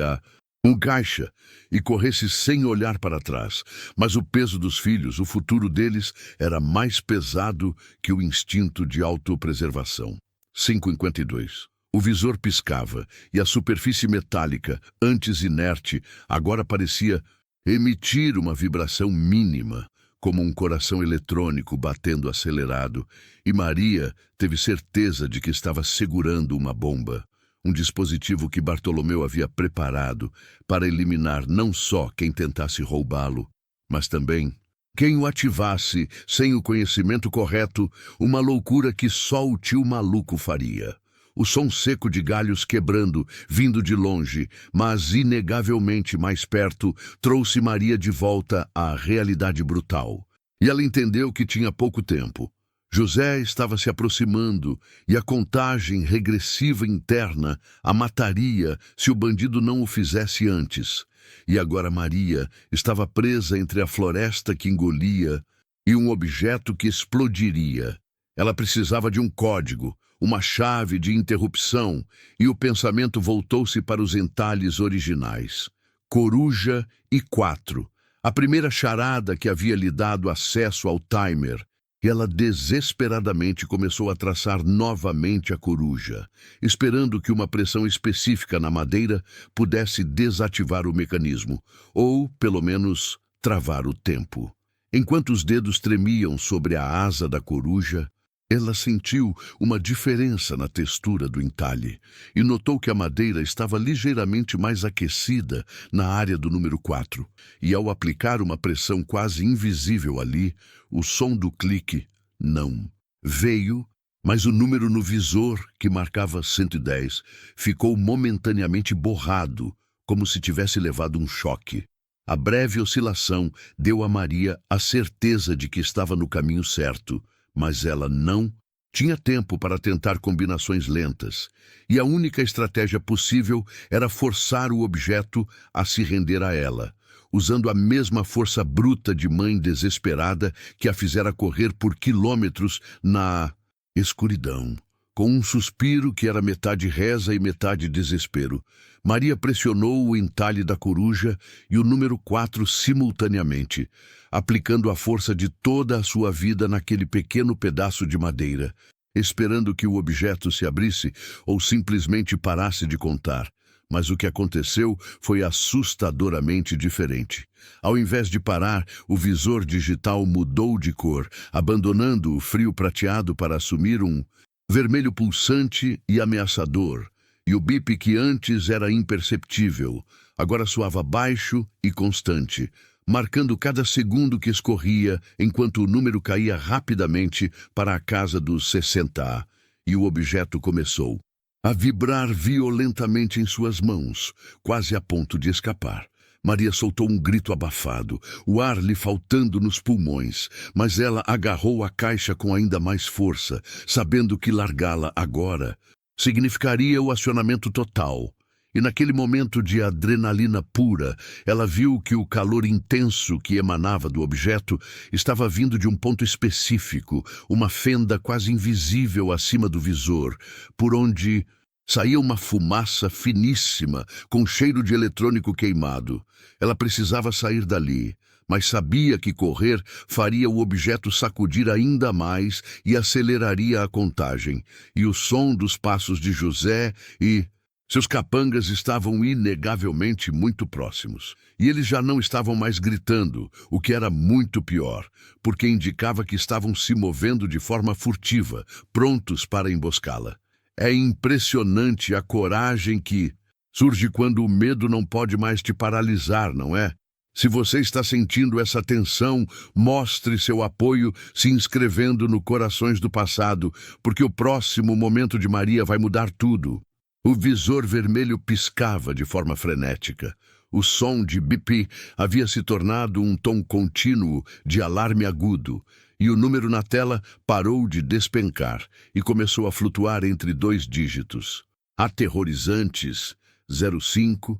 um caixa e corresse sem olhar para trás. Mas o peso dos filhos, o futuro deles, era mais pesado que o instinto de autopreservação. 5:52. O visor piscava, e a superfície metálica, antes inerte, agora parecia emitir uma vibração mínima, como um coração eletrônico batendo acelerado, e Maria teve certeza de que estava segurando uma bomba, um dispositivo que Bartolomeu havia preparado para eliminar não só quem tentasse roubá-lo, mas também quem o ativasse sem o conhecimento correto, uma loucura que só o tio maluco faria. O som seco de galhos quebrando, vindo de longe, mas inegavelmente mais perto, trouxe Maria de volta à realidade brutal. E ela entendeu que tinha pouco tempo. José estava se aproximando e a contagem regressiva interna a mataria se o bandido não o fizesse antes. E agora Maria estava presa entre a floresta que engolia e um objeto que explodiria. Ela precisava de um código, uma chave de interrupção, e o pensamento voltou-se para os entalhes originais. Coruja e 4. A primeira charada que havia lhe dado acesso ao timer. E ela desesperadamente começou a traçar novamente a coruja, esperando que uma pressão específica na madeira pudesse desativar o mecanismo, ou, pelo menos, travar o tempo. Enquanto os dedos tremiam sobre a asa da coruja, ela sentiu uma diferença na textura do entalhe e notou que a madeira estava ligeiramente mais aquecida na área do número 4. E ao aplicar uma pressão quase invisível ali, o som do clique não veio, mas o número no visor, que marcava 110, ficou momentaneamente borrado, como se tivesse levado um choque. A breve oscilação deu a Maria a certeza de que estava no caminho certo, mas ela não tinha tempo para tentar combinações lentas, e a única estratégia possível era forçar o objeto a se render a ela, usando a mesma força bruta de mãe desesperada que a fizera correr por quilômetros na escuridão. Com um suspiro que era metade reza e metade desespero, Maria pressionou o entalhe da coruja e o número 4 simultaneamente, aplicando a força de toda a sua vida naquele pequeno pedaço de madeira, esperando que o objeto se abrisse ou simplesmente parasse de contar. Mas o que aconteceu foi assustadoramente diferente. Ao invés de parar, o visor digital mudou de cor, abandonando o frio prateado para assumir um vermelho pulsante e ameaçador, e o bip que antes era imperceptível, agora soava baixo e constante, marcando cada segundo que escorria enquanto o número caía rapidamente para a casa dos 60A, e o objeto começou a vibrar violentamente em suas mãos, quase a ponto de escapar. Maria soltou um grito abafado, o ar lhe faltando nos pulmões, mas ela agarrou a caixa com ainda mais força, sabendo que largá-la agora significaria o acionamento total. E naquele momento de adrenalina pura, ela viu que o calor intenso que emanava do objeto estava vindo de um ponto específico, uma fenda quase invisível acima do visor, por onde saía uma fumaça finíssima, com cheiro de eletrônico queimado. Ela precisava sair dali, mas sabia que correr faria o objeto sacudir ainda mais e aceleraria a contagem. E o som dos passos de José e seus capangas estavam inegavelmente muito próximos. E eles já não estavam mais gritando, o que era muito pior, porque indicava que estavam se movendo de forma furtiva, prontos para emboscá-la. É impressionante a coragem que surge quando o medo não pode mais te paralisar, não é? Se você está sentindo essa tensão, mostre seu apoio se inscrevendo no Corações do Passado, porque o próximo momento de Maria vai mudar tudo. O visor vermelho piscava de forma frenética. O som de bip havia se tornado um tom contínuo de alarme agudo, e o número na tela parou de despencar e começou a flutuar entre 2 dígitos. Aterrorizantes, 05,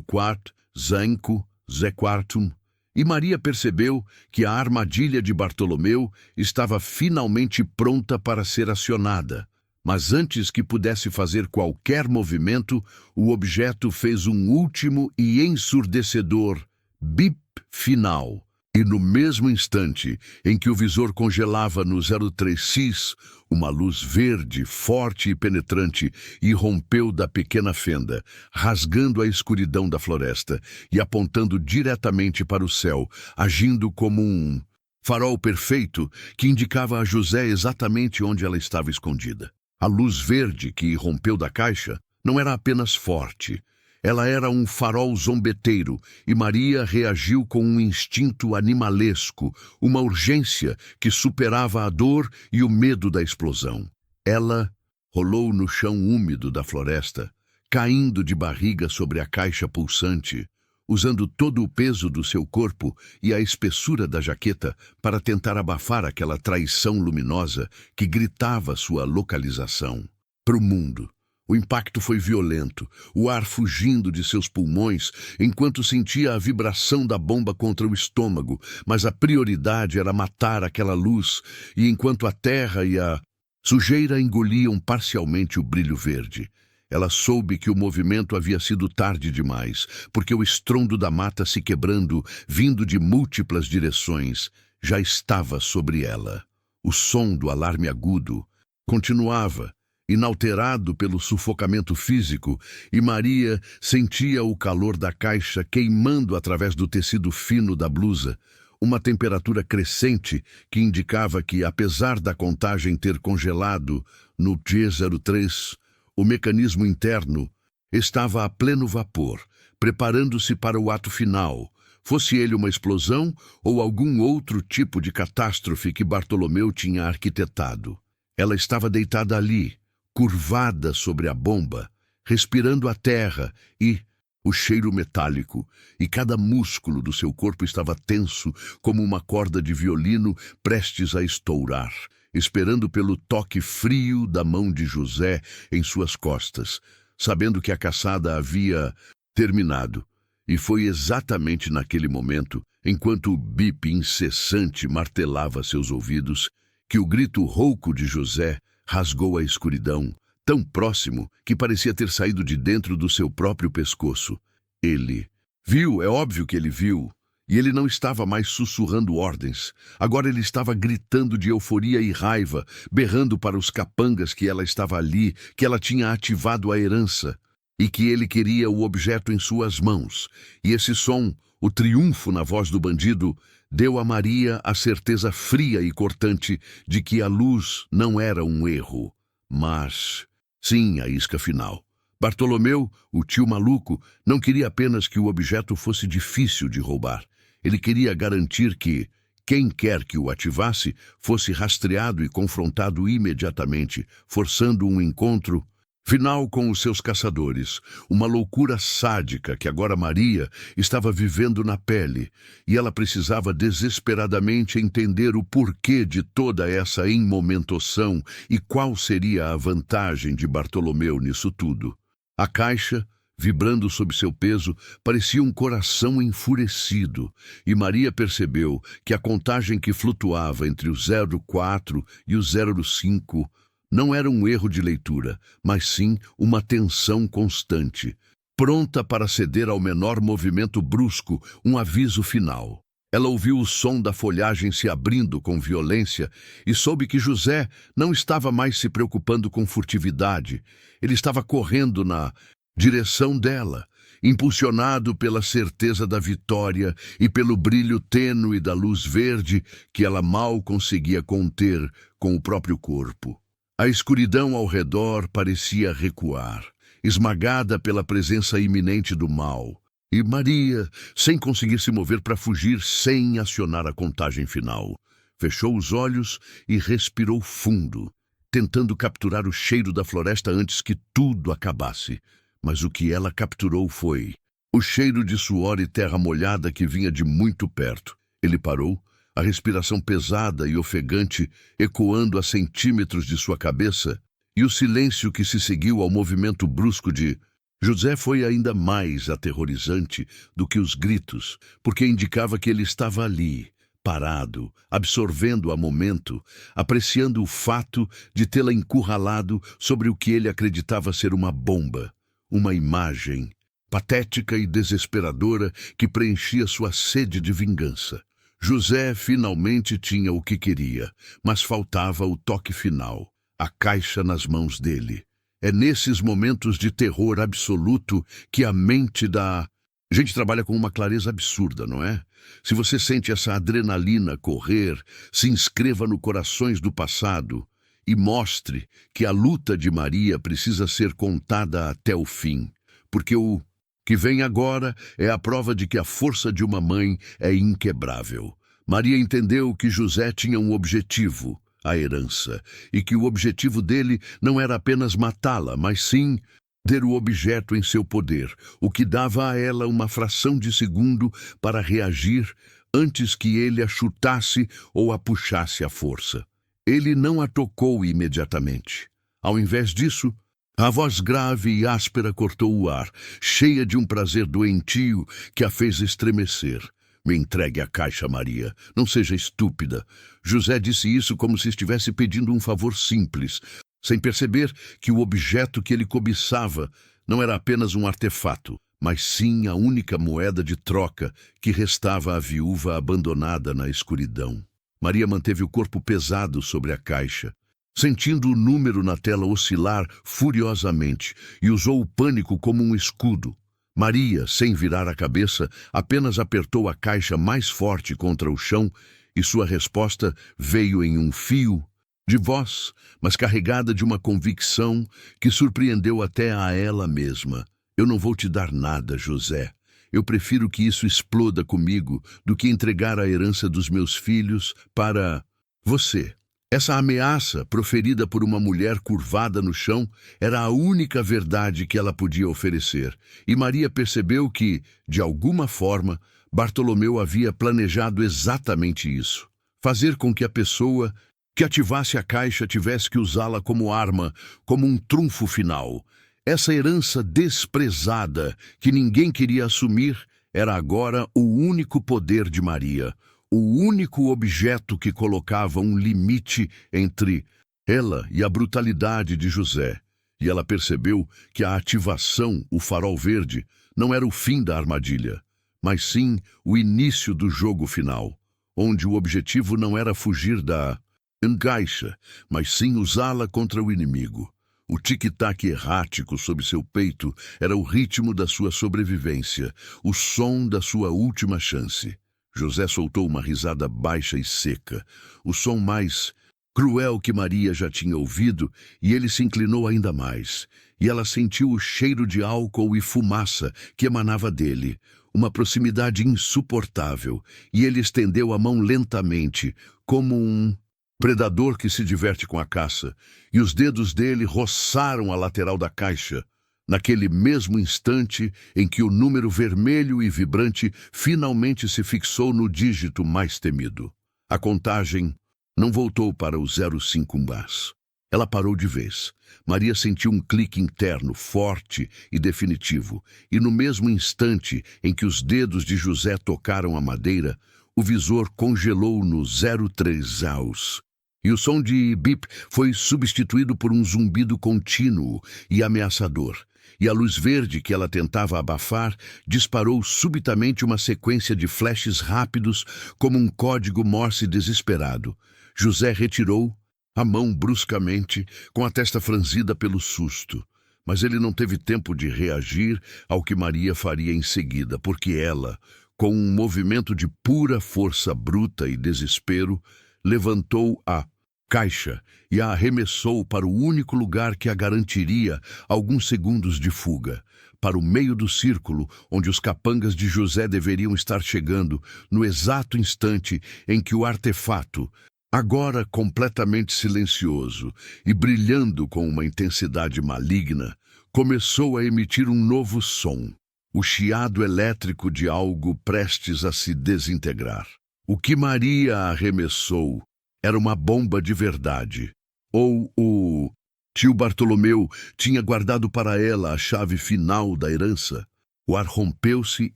04, 5, Z4. E Maria percebeu que a armadilha de Bartolomeu estava finalmente pronta para ser acionada. Mas antes que pudesse fazer qualquer movimento, o objeto fez um último e ensurdecedor bip final. E no mesmo instante em que o visor congelava no 03X, uma luz verde, forte e penetrante irrompeu da pequena fenda, rasgando a escuridão da floresta e apontando diretamente para o céu, agindo como um farol perfeito que indicava a José exatamente onde ela estava escondida. A luz verde que irrompeu da caixa não era apenas forte. Ela era um farol zombeteiro, e Maria reagiu com um instinto animalesco, uma urgência que superava a dor e o medo da explosão. Ela rolou no chão úmido da floresta, caindo de barriga sobre a caixa pulsante, usando todo o peso do seu corpo e a espessura da jaqueta para tentar abafar aquela traição luminosa que gritava sua localização. Para o mundo, o impacto foi violento, o ar fugindo de seus pulmões enquanto sentia a vibração da bomba contra o estômago, mas a prioridade era matar aquela luz, e enquanto a terra e a sujeira engoliam parcialmente o brilho verde, ela soube que o movimento havia sido tarde demais, porque o estrondo da mata se quebrando, vindo de múltiplas direções, já estava sobre ela. O som do alarme agudo continuava, inalterado pelo sufocamento físico, e Maria sentia o calor da caixa queimando através do tecido fino da blusa, uma temperatura crescente que indicava que, apesar da contagem ter congelado no G03, o mecanismo interno estava a pleno vapor, preparando-se para o ato final, fosse ele uma explosão ou algum outro tipo de catástrofe que Bartolomeu tinha arquitetado. Ela estava deitada ali, curvada sobre a bomba, respirando a terra e o cheiro metálico, e cada músculo do seu corpo estava tenso como uma corda de violino prestes a estourar, esperando pelo toque frio da mão de José em suas costas, sabendo que a caçada havia terminado. E foi exatamente naquele momento, enquanto o bip incessante martelava seus ouvidos, que o grito rouco de José rasgou a escuridão, tão próximo que parecia ter saído de dentro do seu próprio pescoço. Ele viu, é óbvio que ele viu, e ele não estava mais sussurrando ordens. Agora ele estava gritando de euforia e raiva, berrando para os capangas que ela estava ali, que ela tinha ativado a herança, e que ele queria o objeto em suas mãos. E esse som, o triunfo na voz do bandido, deu a Maria a certeza fria e cortante de que a luz não era um erro, mas sim a isca final. Bartolomeu, o tio maluco, não queria apenas que o objeto fosse difícil de roubar. Ele queria garantir que quem quer que o ativasse fosse rastreado e confrontado imediatamente, forçando um encontro final com os seus caçadores, uma loucura sádica que agora Maria estava vivendo na pele, e ela precisava desesperadamente entender o porquê de toda essa imomentação e qual seria a vantagem de Bartolomeu nisso tudo. A caixa, vibrando sob seu peso, parecia um coração enfurecido, e Maria percebeu que a contagem que flutuava entre o 04 e o 05 não era um erro de leitura, mas sim uma tensão constante, pronta para ceder ao menor movimento brusco, um aviso final. Ela ouviu o som da folhagem se abrindo com violência e soube que José não estava mais se preocupando com furtividade. Ele estava correndo na direção dela, impulsionado pela certeza da vitória e pelo brilho tênue da luz verde que ela mal conseguia conter com o próprio corpo. A escuridão ao redor parecia recuar, esmagada pela presença iminente do mal, e Maria, sem conseguir se mover para fugir, sem acionar a contagem final, fechou os olhos e respirou fundo, tentando capturar o cheiro da floresta antes que tudo acabasse. Mas o que ela capturou foi o cheiro de suor e terra molhada que vinha de muito perto. Ele parou, a respiração pesada e ofegante ecoando a centímetros de sua cabeça, e o silêncio que se seguiu ao movimento brusco de José foi ainda mais aterrorizante do que os gritos, porque indicava que ele estava ali, parado, absorvendo a momento, apreciando o fato de tê-la encurralado sobre o que ele acreditava ser uma bomba, uma imagem patética e desesperadora que preenchia sua sede de vingança. José finalmente tinha o que queria, mas faltava o toque final, a caixa nas mãos dele. É nesses momentos de terror absoluto que a mente da... A gente trabalha com uma clareza absurda, não é? Se você sente essa adrenalina correr, se inscreva no Corações do Passado e mostre que a luta de Maria precisa ser contada até o fim, porque o que vem agora é a prova de que a força de uma mãe é inquebrável. Maria entendeu que José tinha um objetivo, a herança, e que o objetivo dele não era apenas matá-la, mas sim ter o objeto em seu poder, o que dava a ela uma fração de segundo para reagir antes que ele a chutasse ou a puxasse à força. Ele não a tocou imediatamente. Ao invés disso, a voz grave e áspera cortou o ar, cheia de um prazer doentio que a fez estremecer. Me entregue a caixa, Maria. Não seja estúpida. José disse isso como se estivesse pedindo um favor simples, sem perceber que o objeto que ele cobiçava não era apenas um artefato, mas sim a única moeda de troca que restava à viúva abandonada na escuridão. Maria manteve o corpo pesado sobre a caixa, sentindo o número na tela oscilar furiosamente, e usou o pânico como um escudo. Maria, sem virar a cabeça, apenas apertou a caixa mais forte contra o chão, e sua resposta veio em um fio de voz, mas carregada de uma convicção que surpreendeu até a ela mesma. Eu não vou te dar nada, José. Eu prefiro que isso exploda comigo do que entregar a herança dos meus filhos para você. Essa ameaça, proferida por uma mulher curvada no chão, era a única verdade que ela podia oferecer. E Maria percebeu que, de alguma forma, Bartolomeu havia planejado exatamente isso. Fazer com que a pessoa que ativasse a caixa tivesse que usá-la como arma, como um trunfo final. Essa herança desprezada, que ninguém queria assumir, era agora o único poder de Maria, o único objeto que colocava um limite entre ela e a brutalidade de José. E ela percebeu que a ativação, o farol verde, não era o fim da armadilha, mas sim o início do jogo final, onde o objetivo não era fugir da encaixa, mas sim usá-la contra o inimigo. O tic-tac errático sob seu peito era o ritmo da sua sobrevivência, o som da sua última chance. José soltou uma risada baixa e seca, o som mais cruel que Maria já tinha ouvido, e ele se inclinou ainda mais, e ela sentiu o cheiro de álcool e fumaça que emanava dele, uma proximidade insuportável, e ele estendeu a mão lentamente, como um predador que se diverte com a caça, e os dedos dele roçaram a lateral da caixa, naquele mesmo instante em que o número vermelho e vibrante finalmente se fixou no dígito mais temido. A contagem não voltou para o 05 mais. Ela parou de vez. Maria sentiu um clique interno forte e definitivo, e no mesmo instante em que os dedos de José tocaram a madeira, o visor congelou no 03 aos. E o som de bip foi substituído por um zumbido contínuo e ameaçador. E a luz verde que ela tentava abafar disparou subitamente uma sequência de flashes rápidos como um código Morse desesperado. José retirou a mão bruscamente, com a testa franzida pelo susto. Mas ele não teve tempo de reagir ao que Maria faria em seguida, porque ela, com um movimento de pura força bruta e desespero, levantou a caixa e a arremessou para o único lugar que a garantiria alguns segundos de fuga, para o meio do círculo onde os capangas de José deveriam estar chegando, no exato instante em que o artefato, agora completamente silencioso e brilhando com uma intensidade maligna, começou a emitir um novo som, o chiado elétrico de algo prestes a se desintegrar. O que Maria arremessou era uma bomba de verdade. Ou o tio Bartolomeu tinha guardado para ela a chave final da herança. O ar rompeu-se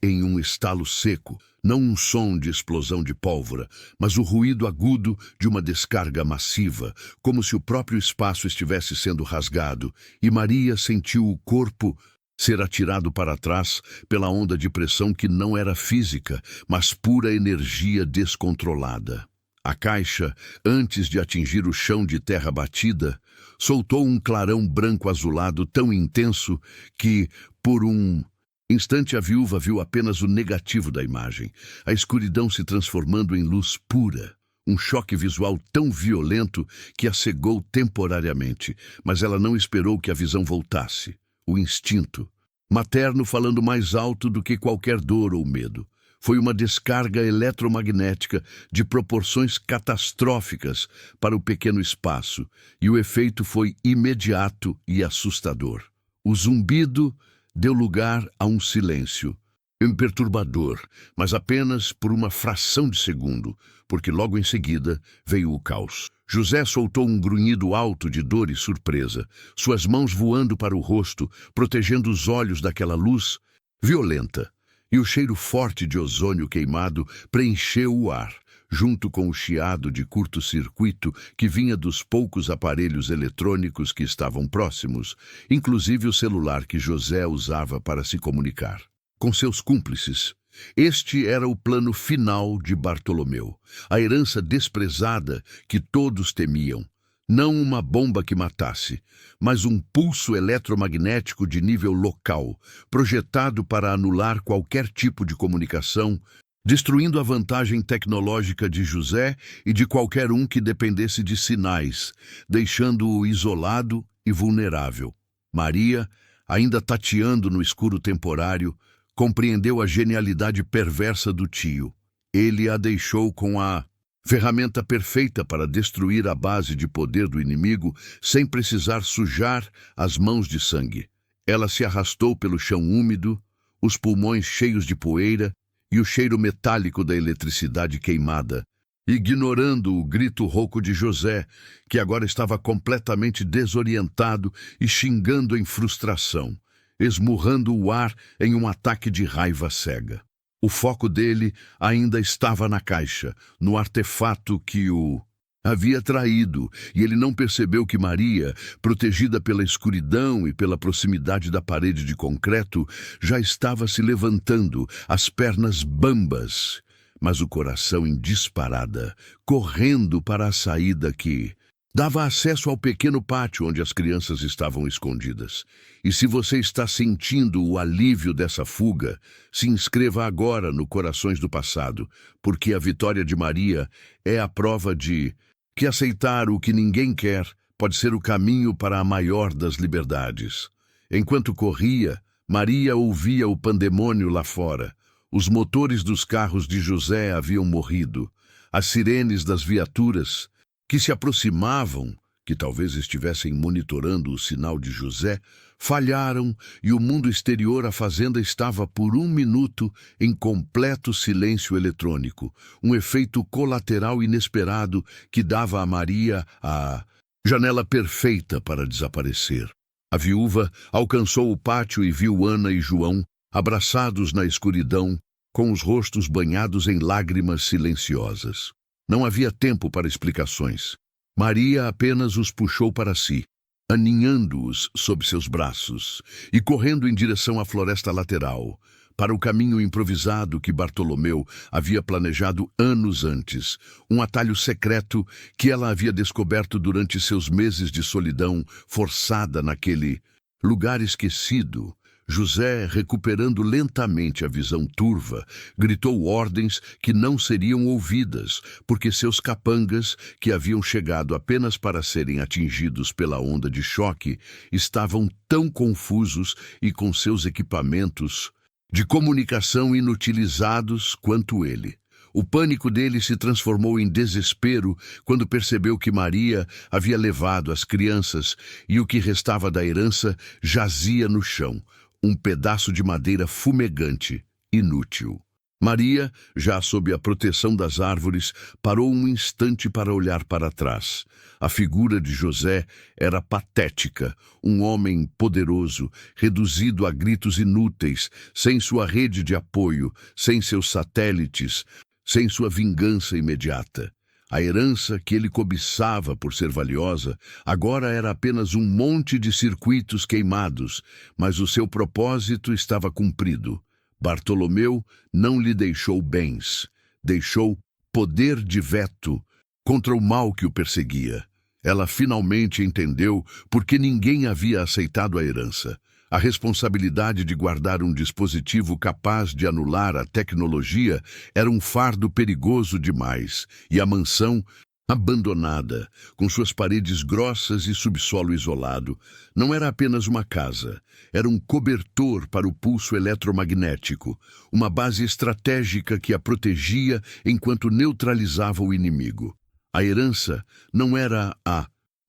em um estalo seco, não um som de explosão de pólvora, mas o ruído agudo de uma descarga massiva, como se o próprio espaço estivesse sendo rasgado, e Maria sentiu o corpo ser atirado para trás pela onda de pressão que não era física, mas pura energia descontrolada. A caixa, antes de atingir o chão de terra batida, soltou um clarão branco-azulado tão intenso que, por um instante, a viúva viu apenas o negativo da imagem, a escuridão se transformando em luz pura. Um choque visual tão violento que a cegou temporariamente, mas ela não esperou que a visão voltasse. O instinto materno falando mais alto do que qualquer dor ou medo. Foi uma descarga eletromagnética de proporções catastróficas para o pequeno espaço, e o efeito foi imediato e assustador. O zumbido deu lugar a um silêncio, imperturbador, mas apenas por uma fração de segundo, porque logo em seguida veio o caos. José soltou um grunhido alto de dor e surpresa, suas mãos voando para o rosto, protegendo os olhos daquela luz violenta. E o cheiro forte de ozônio queimado preencheu o ar, junto com o chiado de curto-circuito que vinha dos poucos aparelhos eletrônicos que estavam próximos, inclusive o celular que José usava para se comunicar com seus cúmplices. Este era o plano final de Bartolomeu, a herança desprezada que todos temiam. Não uma bomba que matasse, mas um pulso eletromagnético de nível local, projetado para anular qualquer tipo de comunicação, destruindo a vantagem tecnológica de José e de qualquer um que dependesse de sinais, deixando-o isolado e vulnerável. Maria, ainda tateando no escuro temporário, compreendeu a genialidade perversa do tio. Ele a deixou com a ferramenta perfeita para destruir a base de poder do inimigo sem precisar sujar as mãos de sangue. Ela se arrastou pelo chão úmido, os pulmões cheios de poeira e o cheiro metálico da eletricidade queimada, ignorando o grito rouco de José, que agora estava completamente desorientado e xingando em frustração, esmurrando o ar em um ataque de raiva cega. O foco dele ainda estava na caixa, no artefato que o havia traído, e ele não percebeu que Maria, protegida pela escuridão e pela proximidade da parede de concreto, já estava se levantando, as pernas bambas, mas o coração em disparada, correndo para a saída que dava acesso ao pequeno pátio onde as crianças estavam escondidas. E se você está sentindo o alívio dessa fuga, se inscreva agora no Corações do Passado, porque a vitória de Maria é a prova de que aceitar o que ninguém quer pode ser o caminho para a maior das liberdades. Enquanto corria, Maria ouvia o pandemônio lá fora. Os motores dos carros de José haviam morrido. As sirenes das viaturas que se aproximavam, que talvez estivessem monitorando o sinal de José, falharam e o mundo exterior à fazenda estava por um minuto em completo silêncio eletrônico, um efeito colateral inesperado que dava a Maria a janela perfeita para desaparecer. A viúva alcançou o pátio e viu Ana e João abraçados na escuridão, com os rostos banhados em lágrimas silenciosas. Não havia tempo para explicações. Maria apenas os puxou para si, aninhando-os sob seus braços e correndo em direção à floresta lateral, para o caminho improvisado que Bartolomeu havia planejado anos antes, um atalho secreto que ela havia descoberto durante seus meses de solidão forçada naquele lugar esquecido. José, recuperando lentamente a visão turva, gritou ordens que não seriam ouvidas, porque seus capangas, que haviam chegado apenas para serem atingidos pela onda de choque, estavam tão confusos e com seus equipamentos de comunicação inutilizados quanto ele. O pânico dele se transformou em desespero quando percebeu que Maria havia levado as crianças e o que restava da herança jazia no chão, um pedaço de madeira fumegante, inútil. Maria, já sob a proteção das árvores, parou um instante para olhar para trás. A figura de José era patética, um homem poderoso, reduzido a gritos inúteis, sem sua rede de apoio, sem seus satélites, sem sua vingança imediata. A herança que ele cobiçava por ser valiosa agora era apenas um monte de circuitos queimados, mas o seu propósito estava cumprido. Bartolomeu não lhe deixou bens, deixou poder de veto contra o mal que o perseguia. Ela finalmente entendeu por que ninguém havia aceitado a herança. A responsabilidade de guardar um dispositivo capaz de anular a tecnologia era um fardo perigoso demais, e a mansão Abandonada, com suas paredes grossas e subsolo isolado, não era apenas uma casa, era um cobertor para o pulso eletromagnético, uma base estratégica que a protegia enquanto neutralizava o inimigo. A herança não era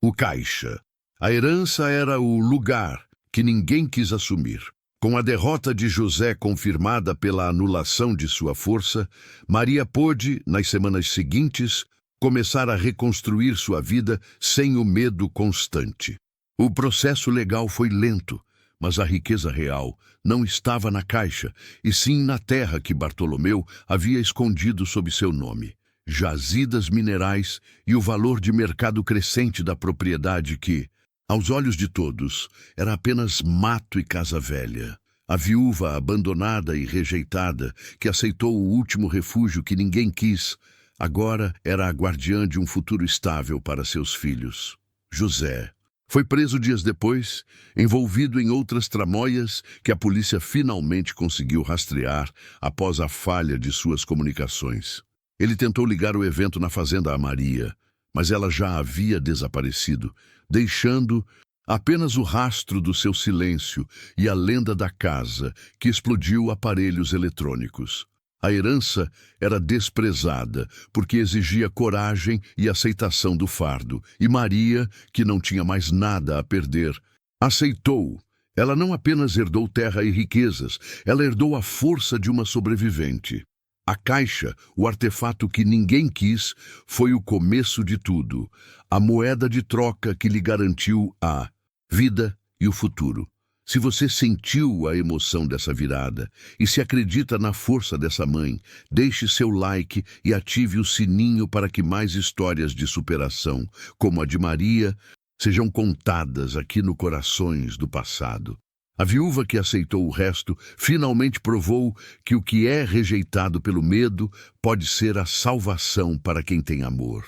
o caixa. A herança era o lugar que ninguém quis assumir. Com a derrota de José confirmada pela anulação de sua força, Maria pôde, nas semanas seguintes, começar a reconstruir sua vida sem o medo constante. O processo legal foi lento, mas a riqueza real não estava na caixa, e sim na terra que Bartolomeu havia escondido sob seu nome. Jazidas minerais e o valor de mercado crescente da propriedade que, aos olhos de todos, era apenas mato e casa velha. A viúva abandonada e rejeitada, que aceitou o último refúgio que ninguém quis, agora era a guardiã de um futuro estável para seus filhos. José foi preso dias depois, envolvido em outras tramóias que a polícia finalmente conseguiu rastrear após a falha de suas comunicações. Ele tentou ligar o evento na fazenda a Maria, mas ela já havia desaparecido, deixando apenas o rastro do seu silêncio e a lenda da casa que explodiu aparelhos eletrônicos. A herança era desprezada porque exigia coragem e aceitação do fardo, e Maria, que não tinha mais nada a perder, aceitou. Ela não apenas herdou terra e riquezas, ela herdou a força de uma sobrevivente. A caixa, o artefato que ninguém quis, foi o começo de tudo, a moeda de troca que lhe garantiu a vida e o futuro. Se você sentiu a emoção dessa virada e se acredita na força dessa mãe, deixe seu like e ative o sininho para que mais histórias de superação, como a de Maria, sejam contadas aqui no Corações do Passado. A viúva que aceitou o resto finalmente provou que o que é rejeitado pelo medo pode ser a salvação para quem tem amor.